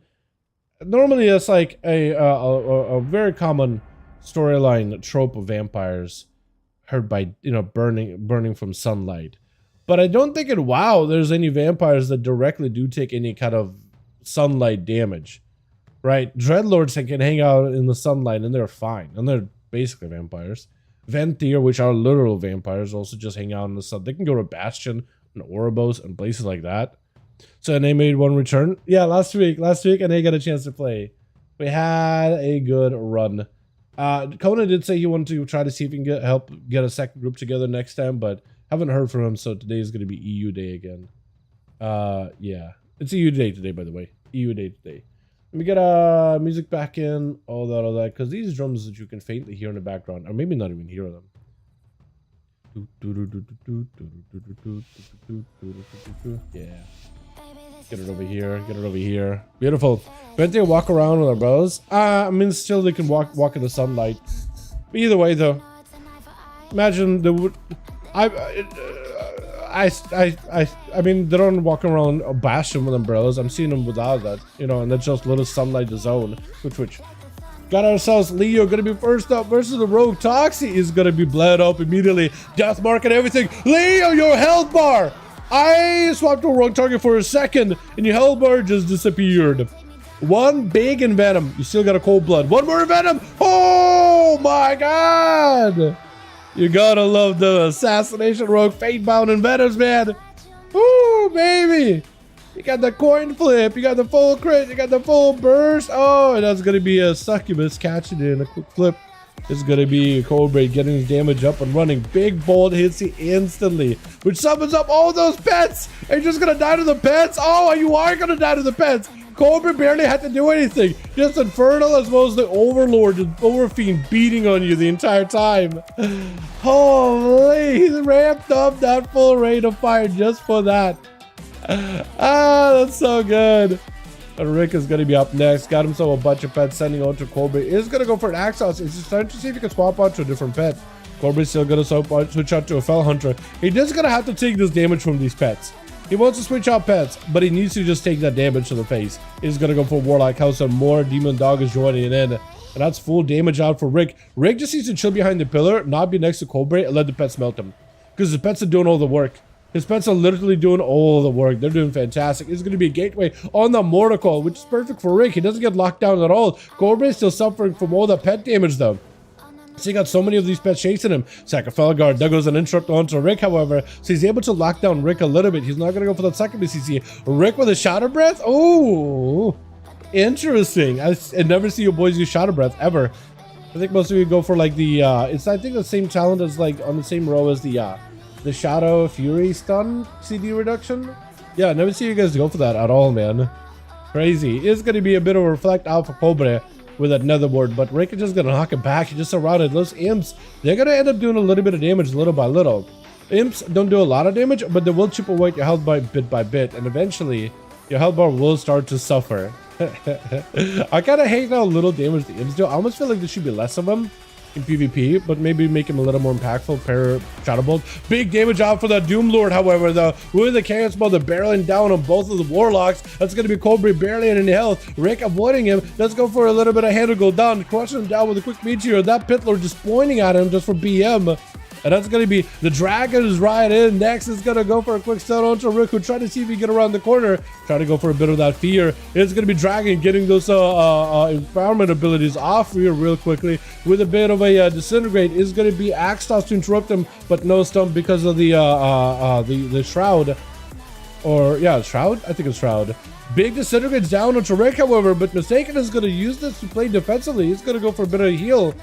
Normally, it's like a very common storyline trope of vampires hurt by, you know, burning from sunlight. But I don't think in WoW there's any vampires that directly do take any kind of sunlight damage, right? Dreadlords can hang out in the sunlight and they're fine, and they're basically vampires. Venthyr, which are literal vampires, also just hang out in the sun. They can go to Bastion and Ouroboros and places like that. So, and they made one return. Yeah, last week, and they got a chance to play. We had a good run. Kona did say he wanted to try to see if he can help get a second group together next time, but haven't heard from him, so today is going to be EU Day again. Yeah. It's EU Day today, by the way. EU Day today. Let me get music back in, all that, because these drums that you can faintly hear in the background, or maybe not even hear them. Yeah. Get it over here. Beautiful. But they walk around with our bros. I mean, still they can walk in the sunlight. But either way, though, imagine they would. I mean, they don't walk around a Bastion with umbrellas. I'm seeing them without that, you know, and that's just little sunlight zone. Which got ourselves Leo gonna be first up versus the rogue. Toxie is gonna be bled up immediately. Death mark and everything. Leo, your health bar. I swapped to a wrong target for a second, and your health bar just disappeared. One big Envenom. You still got a cold blood. One more Envenom. Oh my god! You gotta love the assassination rogue fate-bound Envenoms, man. Ooh, baby! You got the coin flip. You got the full crit. You got the full burst. Oh, and that's gonna be a succubus catching it in a quick flip. It's gonna be Cobra getting his damage up and running. Big bold hits you instantly, which summons up all those pets. Are you just gonna die to the pets? Oh, you are gonna die to the pets. Cobra barely had to do anything. Just Infernal as well as the Overlord and Overfiend beating on you the entire time. Holy, he's ramped up that full rate of fire just for that. That's so good. Rick is going to be up next. Got himself a bunch of pets, sending out to Cobra. Is going to go for an Axos. He's just trying to see if he can swap out to a different pet. Cobra's still going to switch out to a Fell Hunter. He just going to have to take this damage from these pets. He wants to switch out pets, but he needs to just take that damage to the face. He's going to go for Warlock House, and more Demon Dog is joining in. And that's full damage out for Rick. Rick just needs to chill behind the pillar, not be next to Cobra, and let the pets melt him. Because the pets are doing all the work. His pets are literally doing all the work. They're doing fantastic. It's going to be a gateway on the Mortical, which is perfect for Rick. He doesn't get locked down at all. Cobra is still suffering from all the pet damage, though. So he got so many of these pets chasing him. Sacrifelguard, there goes an interrupt onto Rick, however. So he's able to lock down Rick a little bit. He's not going to go for that second BCC. Rick with a Shatter Breath? Oh, interesting. I never see your boys use Shatter Breath, ever. I think most of you go for like the it's I think the same talent as like on the same row as the Shadow Fury stun CD reduction. Yeah, never see you guys go for that at all, man. Crazy. It's gonna be a bit of a reflect Alpha Cobra with that Netherboard, but Rick is just gonna knock it back. He just surrounded those imps. They're gonna end up doing a little bit of damage little by little. Imps don't do a lot of damage, but they will chip away your health by bit, and eventually your health bar will start to suffer. I kind of hate how little damage the imps do. I almost feel like there should be less of them in PvP, but maybe make him a little more impactful per Shadow Bolt. Big damage out for the Doom Lord, however, though, with the Chaos Ball, the barreling down on both of the Warlocks. That's going to be Cobra barely in health. Rick avoiding him. Let's go for a little bit of hand to go down, crushing him down with a quick meteor. That Pit Lord just pointing at him just for BM. And that's going to be the Dragon is right in. Next is going to go for a quick stun onto Rick, who try to see if he can get around the corner. Try to go for a bit of that fear. It's going to be Dragon getting those empowerment abilities off here real quickly with a bit of a disintegrate. Is going to be Axtos to interrupt him, but no stun because of the Shroud. Or, yeah, Shroud? I think it's Shroud. Big disintegrates down onto Rick, however, but Mistaken is going to use this to play defensively. He's going to go for a bit of a heal.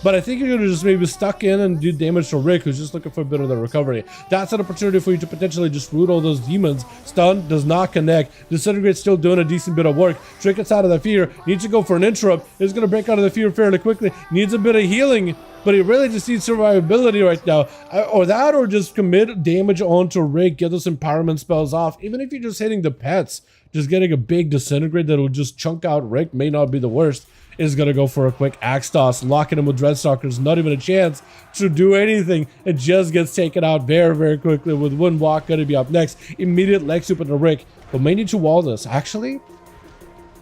But I think you're going to just maybe stuck in and do damage to Rick, who's just looking for a bit of the recovery. That's an opportunity for you to potentially just root all those demons. Stun does not connect. Disintegrate's still doing a decent bit of work. Trinket's out of the fear. Needs to go for an interrupt. Is going to break out of the fear fairly quickly. Needs a bit of healing. But he really just needs survivability right now. Or that, or just commit damage onto Rick. Get those empowerment spells off. Even if you're just hitting the pets, just getting a big disintegrate that'll just chunk out Rick may not be the worst. Is going to go for a quick axe toss, locking him with Dreadstalkers. Not even a chance to do anything. It just gets taken out very, very quickly with Windwalk going to be up next. Immediate leg sweep into Rick, but may need to wall this. Actually,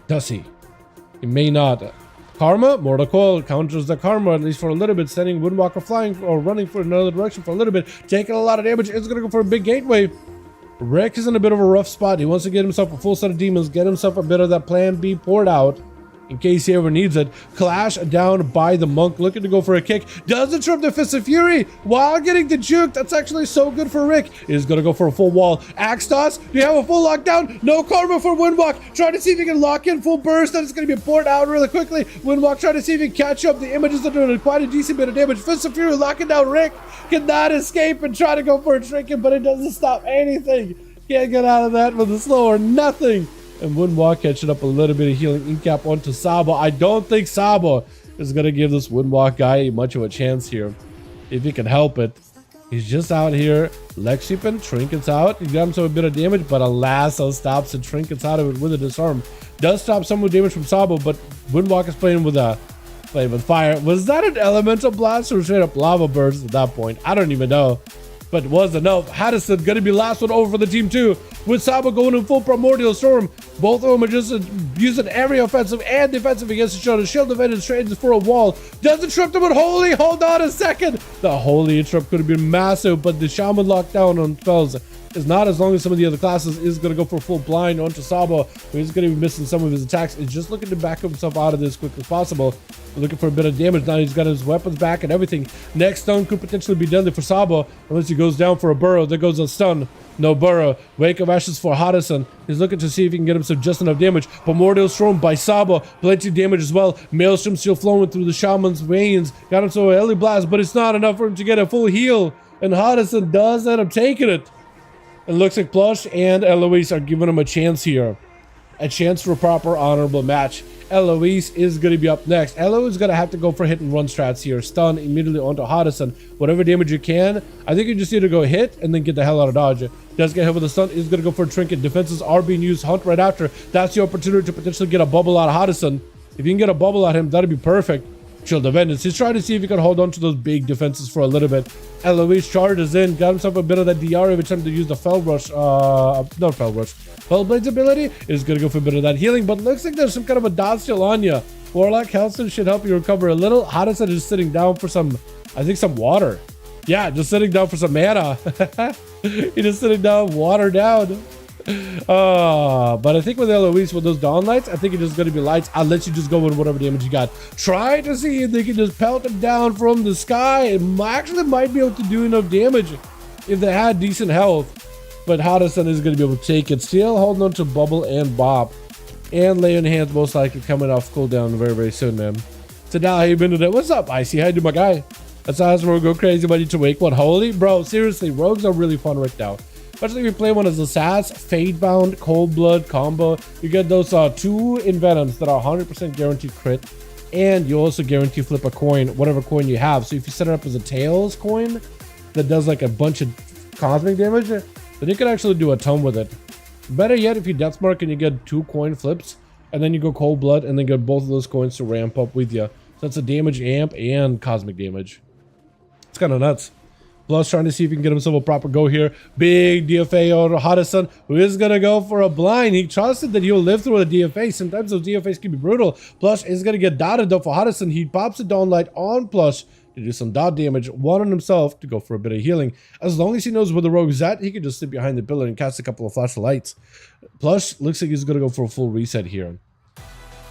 does he? He may not. Karma, Mortal Coil counters the Karma, at least for a little bit, sending Windwalker flying or running for another direction for a little bit, taking a lot of damage. It's going to go for a big gateway. Rick is in a bit of a rough spot. He wants to get himself a full set of demons, get himself a bit of that plan B poured out in case he ever needs it. Clash down by the Monk, looking to go for a kick. Doesn't trip the Fist of Fury while getting the juke. That's actually so good for Rick. He's going to go for a full wall. Axe toss. Do you have a full lockdown? No Karma for Windwalk. Trying to see if he can lock in full burst. That is going to be poured out really quickly. Windwalk trying to see if he can catch up. The images are doing quite a decent bit of damage. Fist of Fury locking down Rick. Cannot escape and try to go for a trinket, but it doesn't stop anything. Can't get out of that with a slow or nothing. And Windwalk catching up a little bit of healing incap onto Sabo. I don't think Sabo is going to give this Windwalk guy much of a chance here, if he can help it. He's just out here, leg sweeping, trinkets out. He got himself a bit of damage, but Lasso stops and trinkets out of it with a disarm. Does stop some of the damage from Sabo, but Windwalk is playing with fire. Was that an elemental blast or straight up lava burst at that point? I don't even know. But was enough. Haddison gonna be last one over for the team too, with Sabo going in full Primordial Storm. Both of them are just using every offensive and defensive against each other. Shield defended straight for a wall. Doesn't trip them with Holy. Hold on a second. The Holy interrupt could have been massive, but the Shaman lockdown on spells is not as long as some of the other classes. Is going to go for full blind onto Sabo. He's going to be missing some of his attacks. He's just looking to back himself out of this as quick as possible. Looking for a bit of damage. Now he's got his weapons back and everything. Next stun could potentially be deadly for Sabo unless he goes down for a burrow. There goes a stun. No burrow. Wake of Ashes for Haddison. He's looking to see if he can get himself just enough damage. Primordial Storm by Sabo. Plenty of damage as well. Maelstrom still flowing through the Shaman's veins. Got him so a Ellie Blast, but it's not enough for him to get a full heal. And Haddison does end up taking it. It looks like Plush and Eloise are giving him a chance here. A chance for a proper honorable match. Eloise is going to be up next. Eloise is going to have to go for hit and run strats here. Stun immediately onto Haddison. Whatever damage you can. I think you just need to go hit and then get the hell out of dodge. Does get hit with a stun. Is going to go for a trinket. Defenses are being used. Hunt right after. That's the opportunity to potentially get a bubble out of Haddison. If you can get a bubble out of him, that'd be perfect. Shield of Vengeance. He's trying to see if he can hold on to those big defenses for a little bit. Eloise charges in, got himself a bit of that DR every time to use the Fell Rush, not Fell Rush, Fellblade's ability. Is going to go for a bit of that healing, but looks like there's some kind of a dodge still on you. Warlock Helston should help you recover a little. Haddison is sitting down for some, I think some water. Yeah, just sitting down for some mana. He's just sitting down, water down. But I think with Eloise, with those Dawn Lights, I think it's just going to be lights. I'll let you just go with whatever damage you got. Try to see if they can just pelt them down from the sky. It actually might be able to do enough damage if they had decent health. But Haddison is going to be able to take it. Still holding on to Bubble and Bop. And Lay on Hands most likely coming off cooldown very, very soon, man. So now how you been today? What's up, Icy? How you doing, my guy? That's awesome. We'll go crazy when you to wake one. Holy bro, seriously, rogues are really fun right now. Especially if you play one as a SAS, Fadebound, Cold Blood combo. You get those 2 Envenoms that are 100% guaranteed crit. And you also guarantee flip a coin, whatever coin you have. So if you set it up as a Tails coin that does like a bunch of cosmic damage, then you can actually do a ton with it. Better yet, if you death mark and you get 2 coin flips, and then you go Cold Blood and then get both of those coins to ramp up with you. So that's a damage amp and cosmic damage. It's kind of nuts. Plus trying to see if he can get himself a proper go here. Big DFA on Hottison, who is going to go for a blind. He trusted that he'll live through a DFA. Sometimes those DFAs can be brutal. Plush is going to get dotted though for Hottison. He pops a Dawn Light on Plush to do some dot damage. One on himself to go for a bit of healing. As long as he knows where the rogue's at, he can just sit behind the pillar and cast a couple of flash of lights. Plush looks like he's going to go for a full reset here.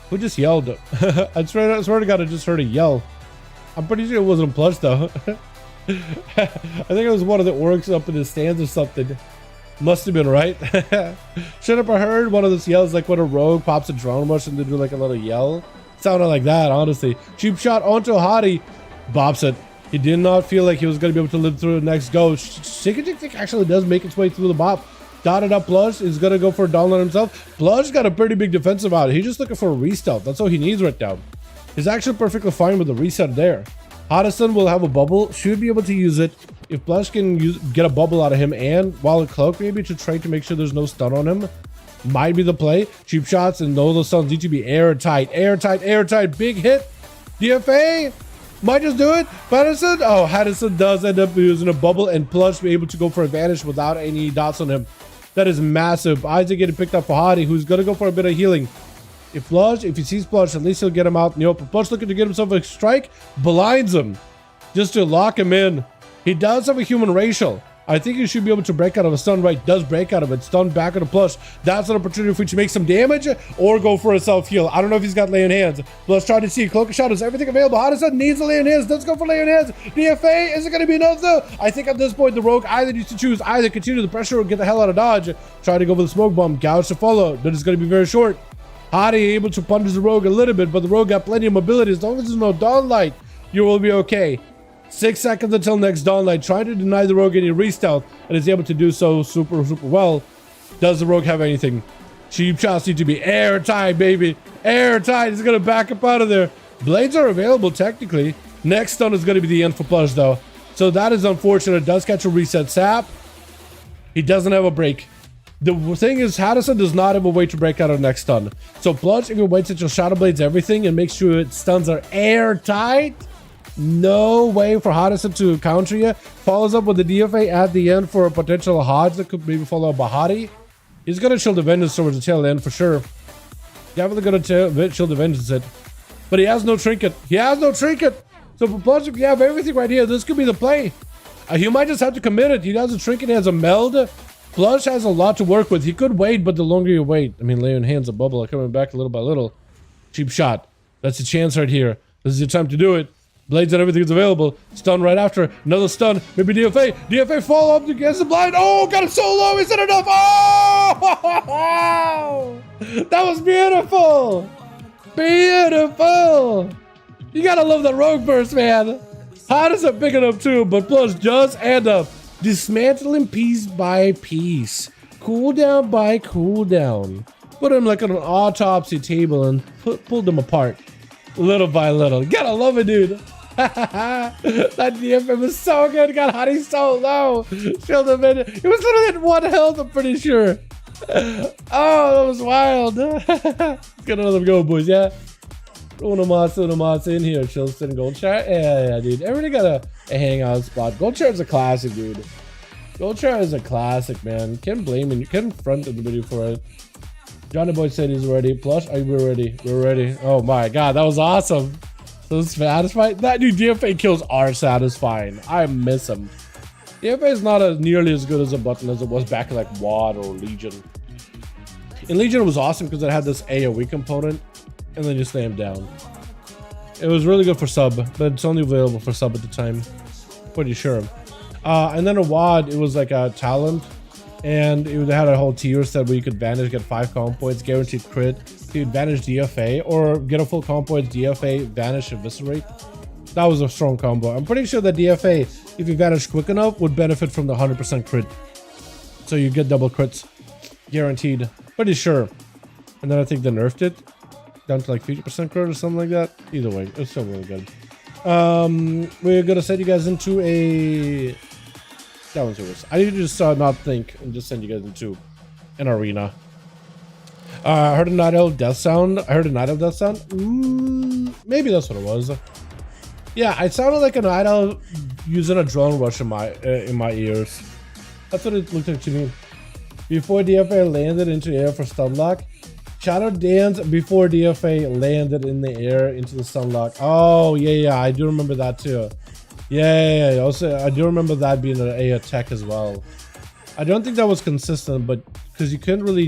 Who just yelled? I swear to God, I just heard a yell. I'm pretty sure it wasn't Plush though. I think it was one of the orcs up in the stands or something. Must have been, right? Shut up, I heard one of those yells like when a rogue pops a drone rush and they do like a little yell. Sounded like that, honestly. Cheap shot onto Hottie. Bops it. He did not feel like he was going to be able to live through the next go. Shake actually does make its way through the bop. Dotted up Plush is going to go for a download himself. Plush got a pretty big defensive out. He's just looking for a restealth. That's all he needs right now. He's actually perfectly fine with the reset there. Hottison will have a bubble, should be able to use it. If Plush can get a bubble out of him and while a cloak maybe to try to make sure there's no stun on him, might be the play. Cheap shots and no, those stuns need to be airtight, big hit. DFA might just do it. Patterson, oh, Haddison does end up using a bubble and Plush be able to go for a vanish without any dots on him. That is massive. Isaac getting picked up for Hottie, who's gonna go for a bit of healing. If he sees Plush, at least he'll get him out in the open. Plush looking to get himself a strike, blinds him just to lock him in. He does have a human racial. I think he should be able to break out of a stun, right? Does break out of it. Stun back on the Plush. That's an opportunity for you to make some damage or go for a self-heal. I don't know if he's got lay on hands. Plush trying to see. Cloak of Shadows, everything available. Hottison needs a lay on hands. Let's go for lay on hands. DFA, is it going to be enough though? I think at this point, the rogue either needs to choose either continue the pressure or get the hell out of dodge. Try to go for the smoke bomb. Gouge to follow. That is going to be very short. Hottie able to punish the rogue a little bit, but the rogue got plenty of mobility. As long as there's no Dawn Light, you will be okay. 6 seconds until next Dawn Light. Trying to deny the rogue any re-stealth and is able to do so super well. Does the rogue have anything? Cheap shots need to be airtight, baby. Airtight. He's going to back up out of there. Blades are available technically. Next stun is going to be the end for Plush though. So that is unfortunate. Does catch a reset sap. He doesn't have a break. The thing is, Haddison does not have a way to break out of next stun. So Plush, if he waits until Shadow Blades everything and makes sure its stuns are airtight, no way for Hottison to counter you. Follows up with the DFA at the end for a potential Hodge that could maybe follow up Bahati. He's going to chill the Vengeance towards the tail end for sure. Definitely going to chill the Vengeance it. But he has no trinket. So for Plush, if you have everything right here, this could be the play. He might just have to commit it. He has a trinket, he has a meld. Plush has a lot to work with. He could wait, but the longer you wait, I mean, lay on hands, a bubble are coming back little by little. Cheap shot. That's a chance right here. This is your time to do it. Blades and everything is available. Stun right after. Another stun. Maybe DFA. DFA follow up against the blind. Oh, got him so low. Is it enough? Oh! That was beautiful. Beautiful. You gotta love the rogue burst, man. Hottison picking up too, but Plush does end up dismantling piece by piece, cooldown by cooldown. Put him like on an autopsy table and pulled them apart little by little. Gotta love it, dude. That DFM was so good. Got Hottie so low. Shielded him in. It was literally at 1 health, I'm pretty sure. Oh, that was wild. Let's get another go, boys. Yeah. Unamatsu in here. Chilston, Gold Chair. Yeah, dude. Everybody got a hangout spot. Gold Chair is a classic, dude. Gold Chair is a classic, man. Can't blame him. You can't front everybody for it. Johnny Boy said he's ready. Plush, are you ready? We're ready. Oh my god, that was awesome. So satisfying. That new DFA kills are satisfying. I miss him. DFA is not nearly as good as a button as it was back in like WoD or Legion. In Legion, it was awesome because it had this AoE component, and then you slam down. It was really good for sub, but it's only available for sub at the time. Pretty sure. And then a WoD, it was like a talent, and it had a whole tier set where you could vanish, get 5 comp points, guaranteed crit, Dude, Vanish DFA or get a full combo with DFA, Vanish, Eviscerate. That was a strong combo. I'm pretty sure that DFA, if you Vanish quick enough, would benefit from the 100% crit. So you get double crits. Guaranteed. Pretty sure. And then I think they nerfed it down to like 50% crit or something like that. Either way, it's still really good. We're gonna send you guys into a... That one's yours. I need to just not think and just send you guys into an arena. I heard a Night Owl death sound. Maybe that's what it was. Yeah, it sounded like a Night Owl using a drone rush in my ears. That's what it looked like to me. Before DFA landed into the air for stunlock. Shadow dance before DFA landed in the air into the stunlock. Oh, yeah, I do remember that too. Yeah. Also, I do remember that being an A attack as well. I don't think that was consistent, but because you couldn't really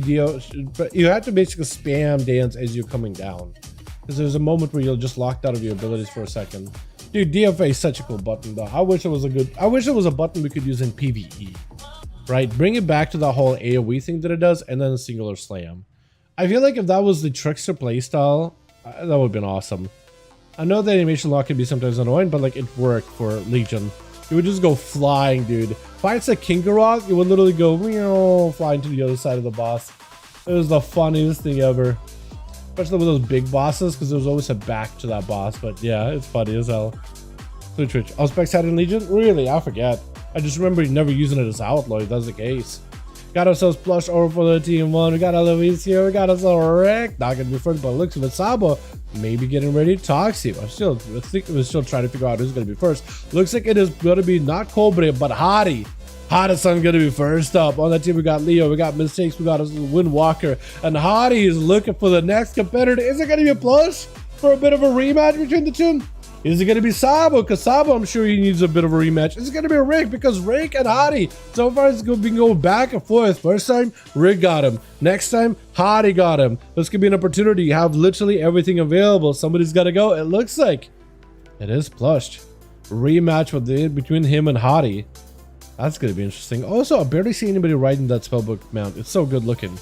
but you had to basically spam dance as you're coming down. Because there's a moment where you'll just locked out of your abilities for a second. Dude, DFA is such a cool button though. I wish it was a button we could use in PvE. Right? Bring it back to the whole AoE thing that it does, and then a singular slam. I feel like if that was the Trickster playstyle, that would have been awesome. I know the animation lock can be sometimes annoying, but like it worked for Legion. You would just go flying, dude. Fights like Kingarog, you would literally go flying to the other side of the boss. It was the funniest thing ever. Especially with those big bosses, because there was always a back to that boss. But yeah, it's funny as hell. So Twitch, Auspex had in Legion? Really? I forget. I just remember never using it as Outlaw, if that's the case. Got ourselves Plush over for the team 1. We got Eloise here. We got ourselves Rick. Not gonna be first, but looks with Sabo. Maybe getting ready to Toxic. We're still trying to figure out who's gonna be first. Looks like it is gonna be not Cobre, but Hottie. Hottie's gonna be first up. On that team, we got Leo, we got Mistakes, we got Windwalker, and Hottie is looking for the next competitor. Is it gonna be a Plush for a bit of a rematch between the two? Is it going to be Sabo? Because Sabo, I'm sure he needs a bit of a rematch. Is it going to be Rick? Because Rick and Hottie, so far it's been going back and forth. First time, Rick got him. Next time, Hottie got him. This could be an opportunity. You have literally everything available. Somebody's got to go. It looks like it is plushed. Rematch between him and Hottie. That's going to be interesting. Also, I barely see anybody riding that spellbook mount. It's so good looking.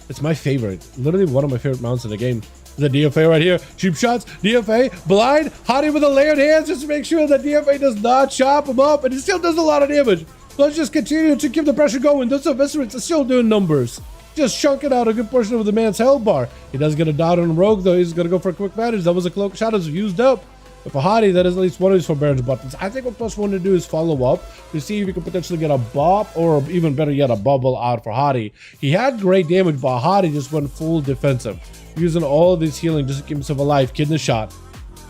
It's my favorite. Literally one of my favorite mounts in the game. The DFA right here. Cheap shots. DFA. Blind. Hottie with the layered hands just to make sure that DFA does not chop him up. And it still does a lot of damage. Let's just continue to keep the pressure going. Those eviscerates are still doing numbers. Just chunking out a good portion of the man's health bar. He does get a dot on Rogue though. He's going to go for a quick advantage. That was a cloak. Shadows used up. But for Hottie, that is at least one of his forbearance buttons. I think what Plus wanted to do is follow up to see if he could potentially get a bop or even better yet, a bubble out for Hottie. He had great damage, but Hottie just went full defensive. Using all of this healing just to keep himself alive. Kidney shot.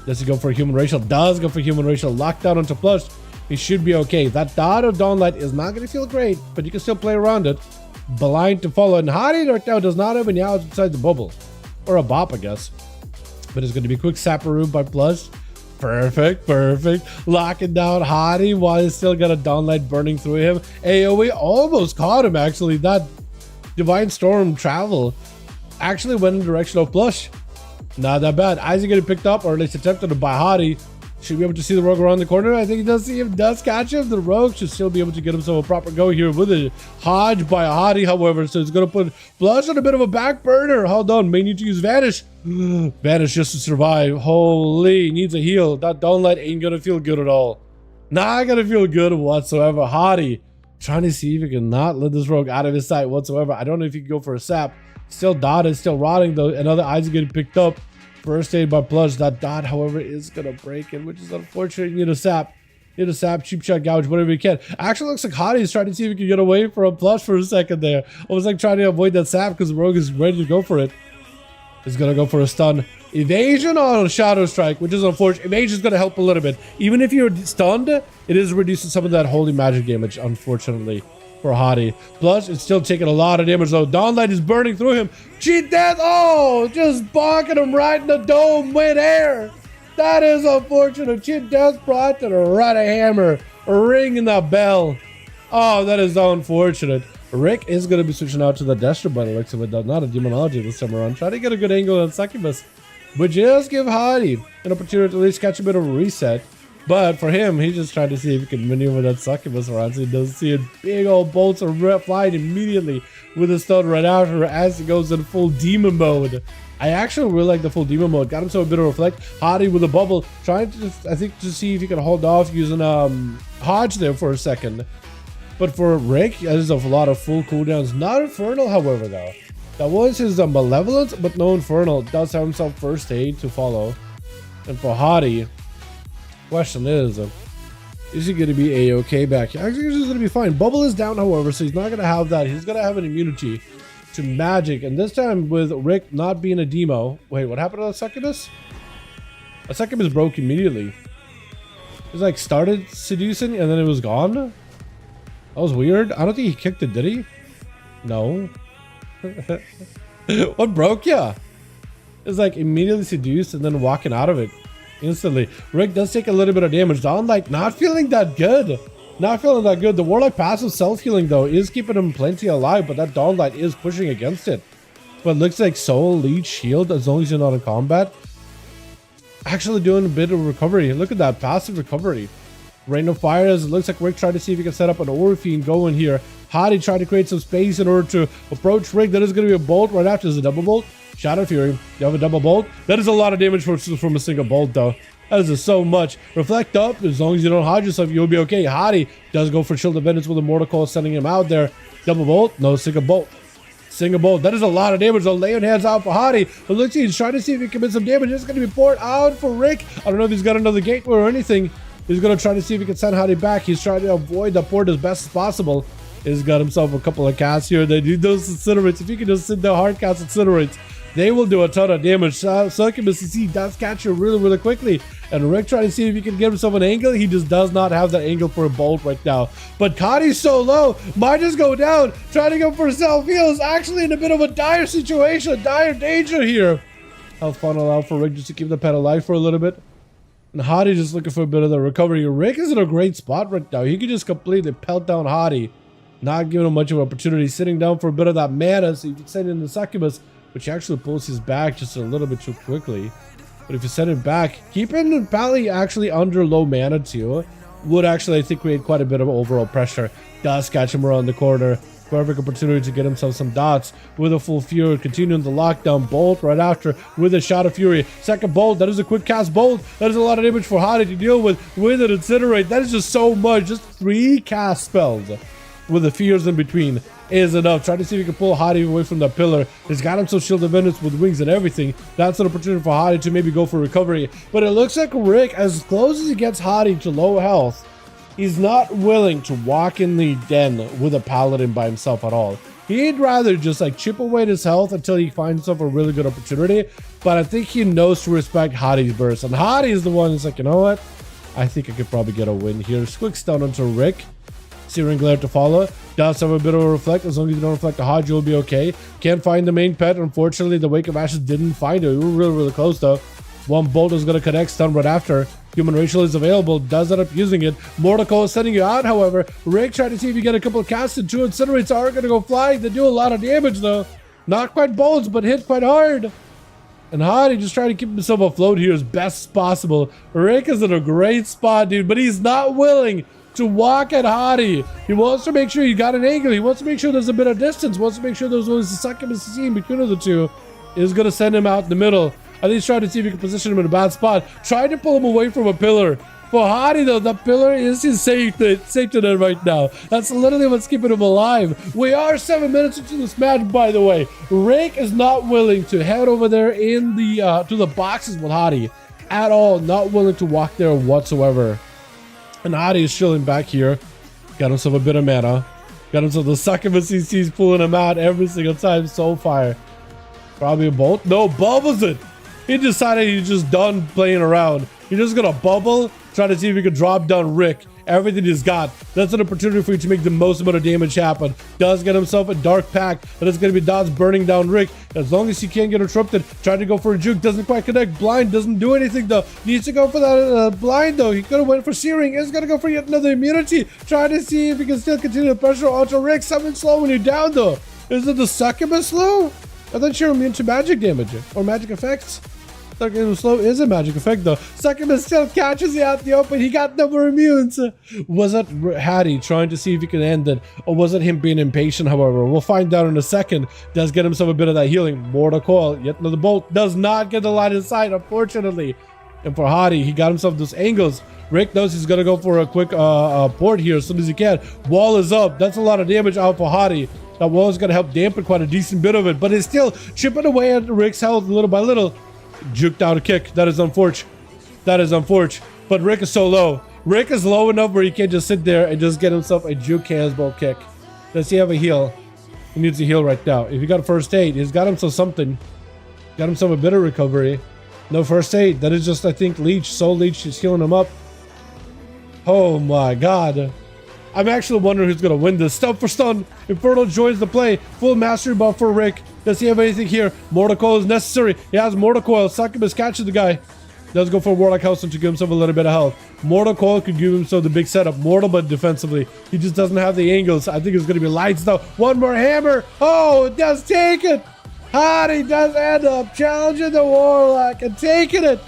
Does he go for a human racial? Does go for human racial. Locked down onto Plush. He should be okay. That dot of Dawnlight is not going to feel great, but you can still play around it. Blind to follow. And Hottie right now does not have any outs inside the bubble. Or a bop, I guess. But it's going to be quick Saparoo by Plush. Perfect. Locking down Hottie while he's still got a Dawnlight burning through him. AoE almost caught him, actually. That Divine Storm travel actually went in the direction of Plush. Not that bad. Isaac getting picked up, or at least attempted to buy Hottie. Should be able to see the Rogue around the corner. I think he does see him, does catch him. The Rogue should still be able to get himself a proper go here with a Hodge by Hottie, however. So it's going to put Plush on a bit of a back burner. Hold on, may need to use Vanish. Vanish just to survive. Holy, needs a heal. That Dawnlight ain't going to feel good at all. Not going to feel good whatsoever. Hottie trying to see if he can not let this Rogue out of his sight whatsoever. I don't know if he can go for a sap. Still dotted, still rotting though. Another Isaac getting picked up. First aid by Plush. That dot, however, is gonna break it, which is unfortunate. You need a sap. Cheap shot, gouge, whatever you can. Actually looks like Hottie is trying to see if he can get away from Plush for a second there. I was like trying to avoid that sap because Rogue is ready to go for it. He's gonna go for a stun. Evasion on Shadow Strike, which is unfortunate. Evasion is gonna help a little bit. Even if you're stunned, it is reducing some of that holy magic damage, unfortunately. For Hottie. Plus, it's still taking a lot of damage though. Dawnlight is burning through him. Cheat death! Oh, just bonking him right in the dome mid-air. That is unfortunate. Cheat death brought to the right of hammer. Ringing the bell. Oh, that is unfortunate. Rick is going to be switching out to the Destro by the looks of it. Not a Demonology this time around. Try to get a good angle on Succubus. But just give Hottie an opportunity to at least catch a bit of a reset. But for him, he's just trying to see if he can maneuver that Succubus around so he doesn't see a big old bolts are flying immediately with a stun right after as he goes in full demon mode. I actually really like the full demon mode. Got himself a bit of reflect. Hottie with a bubble, trying to, I think, to see if he can hold off using Hodge there for a second. But for Rick, there's a lot of full cooldowns. Not Infernal, however, though. That was his Malevolence, but no Infernal. Does have himself first aid to follow. And for Hottie, question is he going to be A-okay back here? Actually, he's going to be fine. Bubble is down, however, so he's not going to have that. He's going to have an immunity to magic. And this time with Rick not being a demo. Wait, what happened to the Succubus? A Succubus broke immediately. It was like started seducing and then it was gone. That was weird. I don't think he kicked it, did he? No. What broke ya? It's like immediately seduced and then walking out of it instantly. Rick does take a little bit of damage. Dawn like not feeling that good. Not feeling that good. The Warlock passive self-healing though is keeping him plenty alive, but that Dawn Light is pushing against it. But it looks like Soul Leech Shield as long as you're not in combat. Actually doing a bit of recovery. Look at that passive recovery. Rain of Fires. It looks like Rick tried to see if he can set up an Orphean going here. Hottie tried to create some space in order to approach Rick. That is going to be a bolt right after. Is a double bolt. Shadow Fury. You have a double bolt. That is a lot of damage from a single bolt though. That is so much. Reflect up. As long as you don't hide yourself, you'll be okay. Hottie does go for Shield of Vengeance with a Mortal Coil sending him out there. Double bolt. No, single bolt. Single bolt. That is a lot of damage. They'll lay hands out for Hottie. But let's see. He's trying to see if he can commit some damage. It's going to be poured out for Rick. I don't know if he's got another gateway or anything. He's going to try to see if he can send Hottie back. He's trying to avoid the port as best as possible. He's got himself a couple of casts here. They do those incinerates. If you can just sit there hard cast incinerates, they will do a ton of damage. Succubus CC does catch you really, really quickly. And Rick trying to see if he can get himself an angle. He just does not have that angle for a bolt right now. But Hottie's so low. Might just go down. Trying to go for self-heal is actually in a bit of a dire situation. Dire danger here. Health funnel out for Rick just to keep the pet alive for a little bit. And Hottie just looking for a bit of the recovery. Rick is in a great spot right now. He can just completely pelt down Hottie. Not giving him much of an opportunity. Sitting down for a bit of that mana so you can send in the Succubus, which actually pulls his back just a little bit too quickly. But if you send it back, keeping Pally actually under low mana too would actually, I think, create quite a bit of overall pressure. Does catch him around the corner. Perfect opportunity to get himself some dots with a full fury, continuing the lockdown bolt right after with a shot of fury. Second bolt, that is a quick cast bolt. That is a lot of damage for Hottie to deal with an incinerate. That is just so much. Just 3 cast spells with the fears in between is enough. Try to see if he can pull Hottie away from the pillar. He's got himself Shield of Vengeance with wings and everything. That's an opportunity for Hottie to maybe go for recovery. But it looks like Rick, as close as he gets Hottie to low health, he's not willing to walk in the den with a paladin by himself at all. He'd rather just like chip away at his health until he finds himself a really good opportunity. But I think he knows to respect Hottie's burst. And Hottie is the one who's like, you know what? I think I could probably get a win here. Quick stun onto Rick. Searing Glare to follow. Does have a bit of a reflect. As long as you don't reflect the Hodge, you'll be okay. Can't find the main pet. Unfortunately, the Wake of Ashes didn't find it. We were really, really close though. One bolt is going to connect. Stun right after. Human Racial is available. Does end up using it. Mortal Coil is sending you out, however. Rick trying to see if you get a couple of casts and 2 incinerates are going to go flying. They do a lot of damage though. Not quite bolts, but hit quite hard. And Hottie just trying to keep himself afloat here as best as possible. Rick is in a great spot, dude, but he's not willing to walk at Hottie. He wants to make sure you got an angle. He wants to make sure there's a bit of distance. Wants to make sure there's always a Succubus scene between the two. Is going to send him out in the middle. I think he's trying to see if he can position him in a bad spot. Trying to pull him away from a pillar. For Hottie though, the pillar is his safety net right now. That's literally what's keeping him alive. We are 7 minutes into this match, by the way. Rick is not willing to head over there in the to the boxes with Hottie at all. Not willing to walk there whatsoever. And Hottie is chilling back here. Got himself a bit of mana. Got himself the Succubus CC's pulling him out every single time. Soulfire. Probably a bolt. No, bubbles it. He decided he's just done playing around. He's just gonna bubble. Try to see if he can drop down Rick. Everything he's got. That's an opportunity for you to make the most amount of damage happen. Does get himself a dark pack. That is going to be dots burning down Rick. As long as he can't get interrupted. Trying to go for a juke. Doesn't quite connect. Blind doesn't do anything though. Needs to go for that blind though. He could have went for searing. Is going to go for yet another immunity. Trying to see if he can still continue the pressure onto Rick. Something slowing you down though. Is it the Succubus slow? I thought you're immune to magic damage or magic effects. Succubus slow is a magic effect though. Succubus still catches it out the open. He got no more immunes. Was it Hattie trying to see if he could end it, or was it him being impatient? However, we'll find out in a second. Does get himself a bit of that healing. Mortal Coil, yet another bolt. Does not get the line of sight, unfortunately. And for Hadi, he got himself those angles. Rick knows he's gonna go for a quick port here as soon as he can. Wall is up. That's a lot of damage out for Hadi. That wall is gonna help dampen quite a decent bit of it, but it's still chipping away at Rick's health little by little. Juked out a kick. That is unfortunate. That is unfortunate. But Rick is so low. Rick is low enough where he can't just sit there and just get himself a juke handball kick. Does he have a heal? He needs a heal right now. If he got a first aid, he's got himself something. Got himself a bit of recovery. No first aid. That is just, I think, Leech. Soul Leech is healing him up. Oh my god. I'm actually wondering who's going to win this. Stun for stun. Inferno joins the play. Full mastery buff for Rick. Does he have anything here? Mortal Coil is necessary. He has Mortal Coil. Succubus catches the guy. Does go for Warlock House to give himself a little bit of health. Mortal Coil could give himself the big setup. Mortal, but defensively. He just doesn't have the angles. I think it's going to be lights though. One more hammer. Oh, it does take it. Hadi does end up challenging the Warlock and taking it.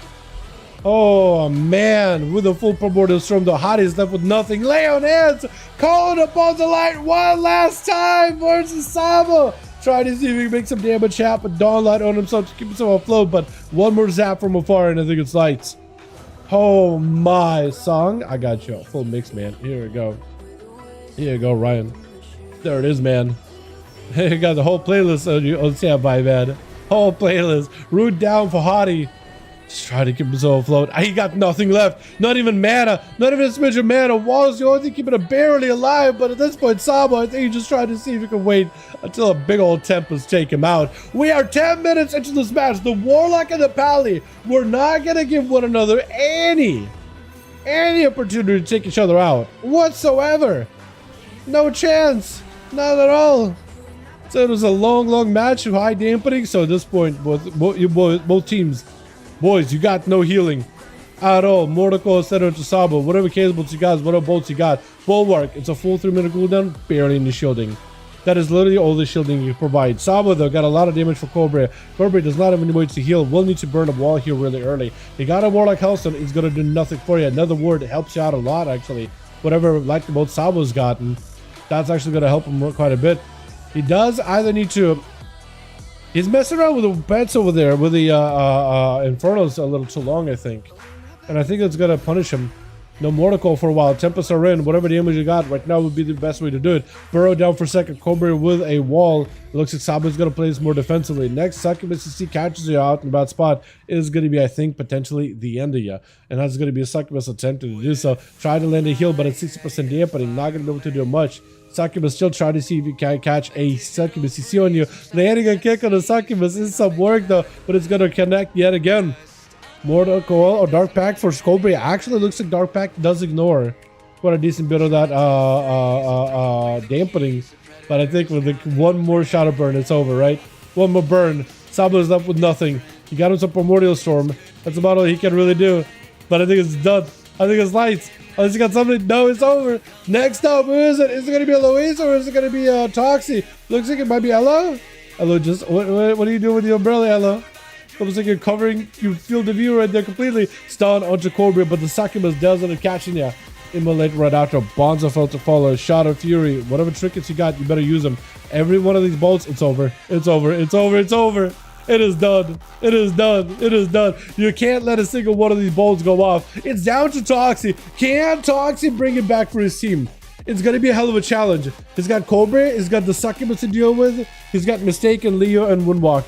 Oh man, with a full primordial storm, the Hadi is left with nothing. Lay on hands, calling upon the light one last time versus Saba. Trying to see if he can make some damage happen. Dawnlight on himself to keep himself afloat, but one more zap from afar and I think it's lights. Oh my song. I got you. Full mix, man. Here we go. Here you go, Ryan. There it is, man. You got the whole playlist on you on standby, man. Whole playlist. Root down for Hadi. Just trying to keep himself afloat. He got nothing left. Not even mana. Not even a smidge of mana. Wall is the only thing keeping him barely alive. But at this point, Sabo, I think he's just trying to see if he can wait until a big old Tempest take him out. We are 10 minutes into this match. The Warlock and the Pally. We're not going to give one another any opportunity to take each other out whatsoever. No chance. Not at all. So it was a long match of high dampening. So at this point, both teams, boys, you got no healing at all. Mortal Coil, Center to Sabo, whatever case bolts you got, whatever bolts you got. Bulwark, it's a full 3-minute cooldown, barely any shielding. That is literally all the shielding you provide. Sabo, though, got a lot of damage for Cobra. Cobra does not have any ways to heal. Will need to burn a wall here really early. You got a Warlock Hellstone, it's going to do nothing for you. Another ward helps you out a lot, actually. Whatever lightning bolt Sabo's gotten, that's actually going to help him quite a bit. He does either need to... He's messing around with the pets over there with the Infernos a little too long, I think. And I think it's going to punish him. No Mortal Coil for a while. Tempests are in. Whatever damage you got right now would be the best way to do it. Burrow down for a second. Cobra with a wall. It looks like Sabo's going to play this more defensively. Next, Succubus to see catches you out in a bad spot is going to be, I think, potentially the end of you. And that's going to be a Succubus attempting to do so. Try to land a heal, but it's 60% dampening. Not going to be able to do much. Succubus still trying to see if you can catch a Succubus CC on you. Landing a kick on a Succubus is some work though, but it's going to connect yet again. Mortal Coil or Dark Pact for Cobra. Actually looks like Dark Pact does ignore quite a decent bit of that dampening. But I think with one more Shadow Burn, it's over, right? One more burn. Sabo is left with nothing. He got him some Primordial Storm. That's about all he can really do. But I think it's done. I think it's lights. Unless you got something. No, it's over. Next up, who is it? Is it going to be Eloise or is it going to be Toxie? Looks like it might be Elo. Elo, just what are you doing with the umbrella, Elo? Looks like you're covering your field of view right there completely. Stun onto Cobra, but the Succubus does end up catching you. Immolate right after. Bonza felt to follow. Shot of Fury. Whatever trinkets you got, you better use them. Every one of these bolts, it's over. It's over. It's over. It's over. It is done. It is done. It is done. You can't let a single one of these bolts go off. It's down to Toxie. Can Toxie bring it back for his team? It's going to be a hell of a challenge. He's got Cobra. He's got the Succubus to deal with. He's got Mistaken, Leo, and Windwalk.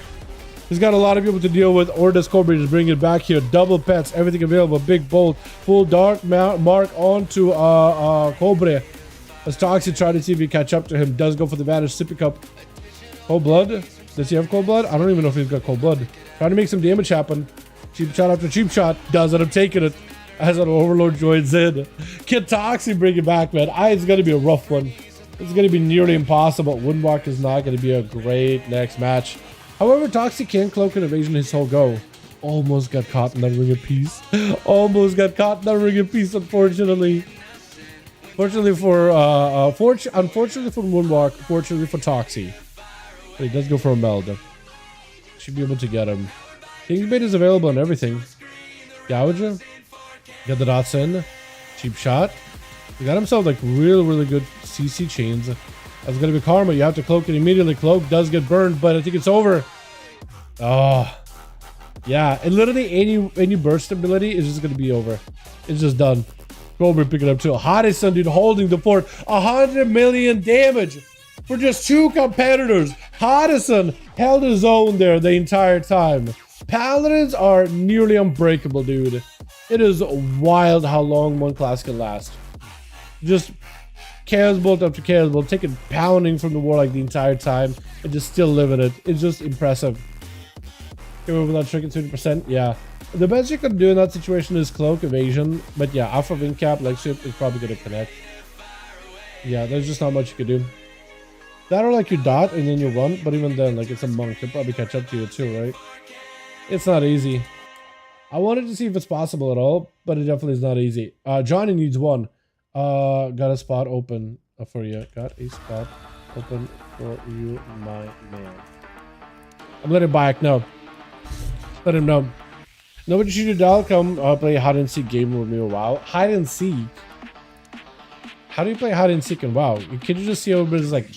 He's got a lot of people to deal with. Or does Cobra just bring it back here? Double pets. Everything available. Big bolt. Full dark mark onto Cobra. As Toxie tries to see if he catch up to him. Does go for the Vanish Sippy Cup. Cold Blood. Does he have Cold Blood? I don't even know if he's got Cold Blood. Trying to make some damage happen. Cheap shot after cheap shot. Does end up taking it. As an Overlord joins in. Can Toxie bring it back, man? It's going to be a rough one. It's going to be nearly impossible. Windwalk is not going to be a great next match. However, Toxie can cloak an evasion his whole go. Almost got caught in that ring of peace. Almost got caught in that ring of peace, unfortunately. Unfortunately for Windwalk, fortunately for Toxie. But he does go for a meld. Should be able to get him. King bait is available on everything. Gouge. Get the dots in. Cheap shot. He got himself like really good CC chains. That's gonna be karma. You have to cloak it immediately. Cloak does get burned, but I think it's over. Oh. Yeah, and literally any burst ability is just gonna be over. It's just done. Cobra pick it up too. Hottison, dude, holding the fort. 100 million damage for just 2 competitors. Hottison held his own there the entire time. Paladins are nearly unbreakable, dude. It is wild how long one class can last. Just Chaos Bolt after Chaos Bolt, taking pounding from the Warlock the entire time and just still living it. It's just impressive. Get over that trick at 20%. Yeah. The best you can do in that situation is cloak evasion. But yeah, Alpha Wing Cap, like shit, is probably gonna connect. Yeah, there's just not much you can do. That or like you dot and then you run, but even then, like it's a monk, he'll probably catch up to you too, right? It's not easy. I wanted to see if it's possible at all, but it definitely is not easy. Johnny needs one. Got a spot open for you. Got a spot open for you, my man. I'm letting Bayek know. Let him know. Nobody shoot your doll. Come play hide and seek game with me or WoW. Hide and seek. How do you play hide and seek in WoW? Can you just see everybody's like?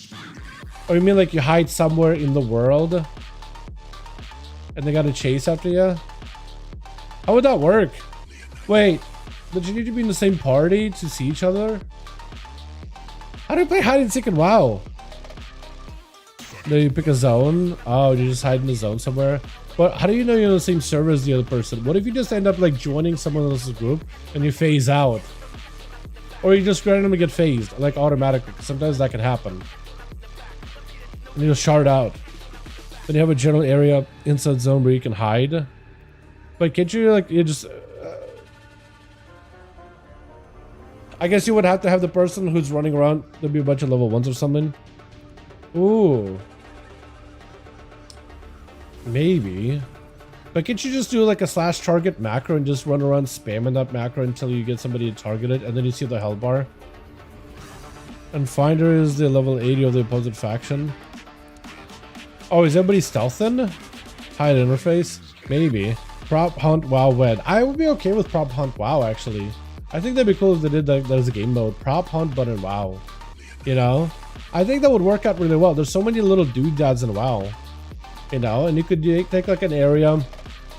Oh, you mean like you hide somewhere in the world, and they gotta chase after you? How would that work? Wait, but you need to be in the same party to see each other? How do you play hide and seek in WoW? Then you pick a zone. Oh, you just hide in the zone somewhere. But how do you know you're on the same server as the other person? What if you just end up like joining someone else's group and you phase out? Or you just randomly get phased, like automatically, because sometimes that can happen. And you'll shard out. Then you have a general area inside zone where you can hide. But can't you like, you just... I guess you would have to have the person who's running around. There'd be a bunch of level 1s or something. Ooh. Maybe. But can't you just do like a slash target macro and just run around spamming that macro until you get somebody to target it, and then you see the hell bar? And Finder is the level 80 of the opposite faction. Oh, is everybody stealthing? Hide interface? Maybe. Prop hunt WoW wed. I would be okay with prop hunt WoW actually. I think that'd be cool if they did that as a game mode. Prop hunt but in WoW. You know? I think that would work out really well. There's so many little doodads in WoW. You know, and you could take like an area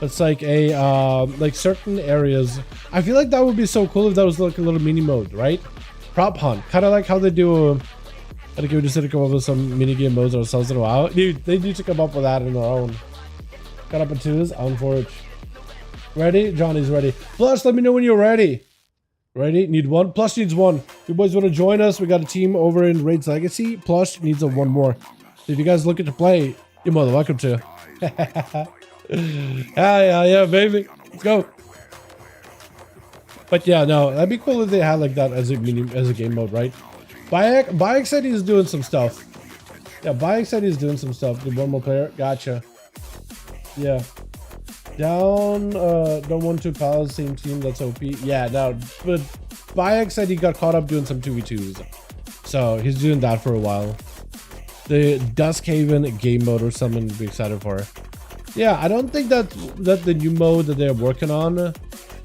that's like a like certain areas. I feel like that would be so cool if that was like a little mini mode, right? Prop hunt, kind of like how they do. I think we just need to come up with some mini game modes ourselves in a while. Dude, they need to come up with that in their own. Got up at 2s on Forge. Ready? Johnny's ready. Plus, let me know when you're ready. Ready? Need one. Plus needs one. You boys want to join us? We got a team over in Raids Legacy. Plus needs a one more. If you guys looking to play, you're more than welcome to. yeah, baby. Let's go. But yeah, no, that'd be cool if they had like that as a game mode, right? Bayek said he's doing some stuff. Yeah, Bayek said he's doing some stuff. Did one more player? Gotcha. Yeah. Down, don't want to pals, same team, that's OP. Yeah, no, but Bayek said he got caught up doing some 2v2s. So he's doing that for a while. The Duskhaven game mode or something to be excited for. Yeah, I don't think that the new mode that they're working on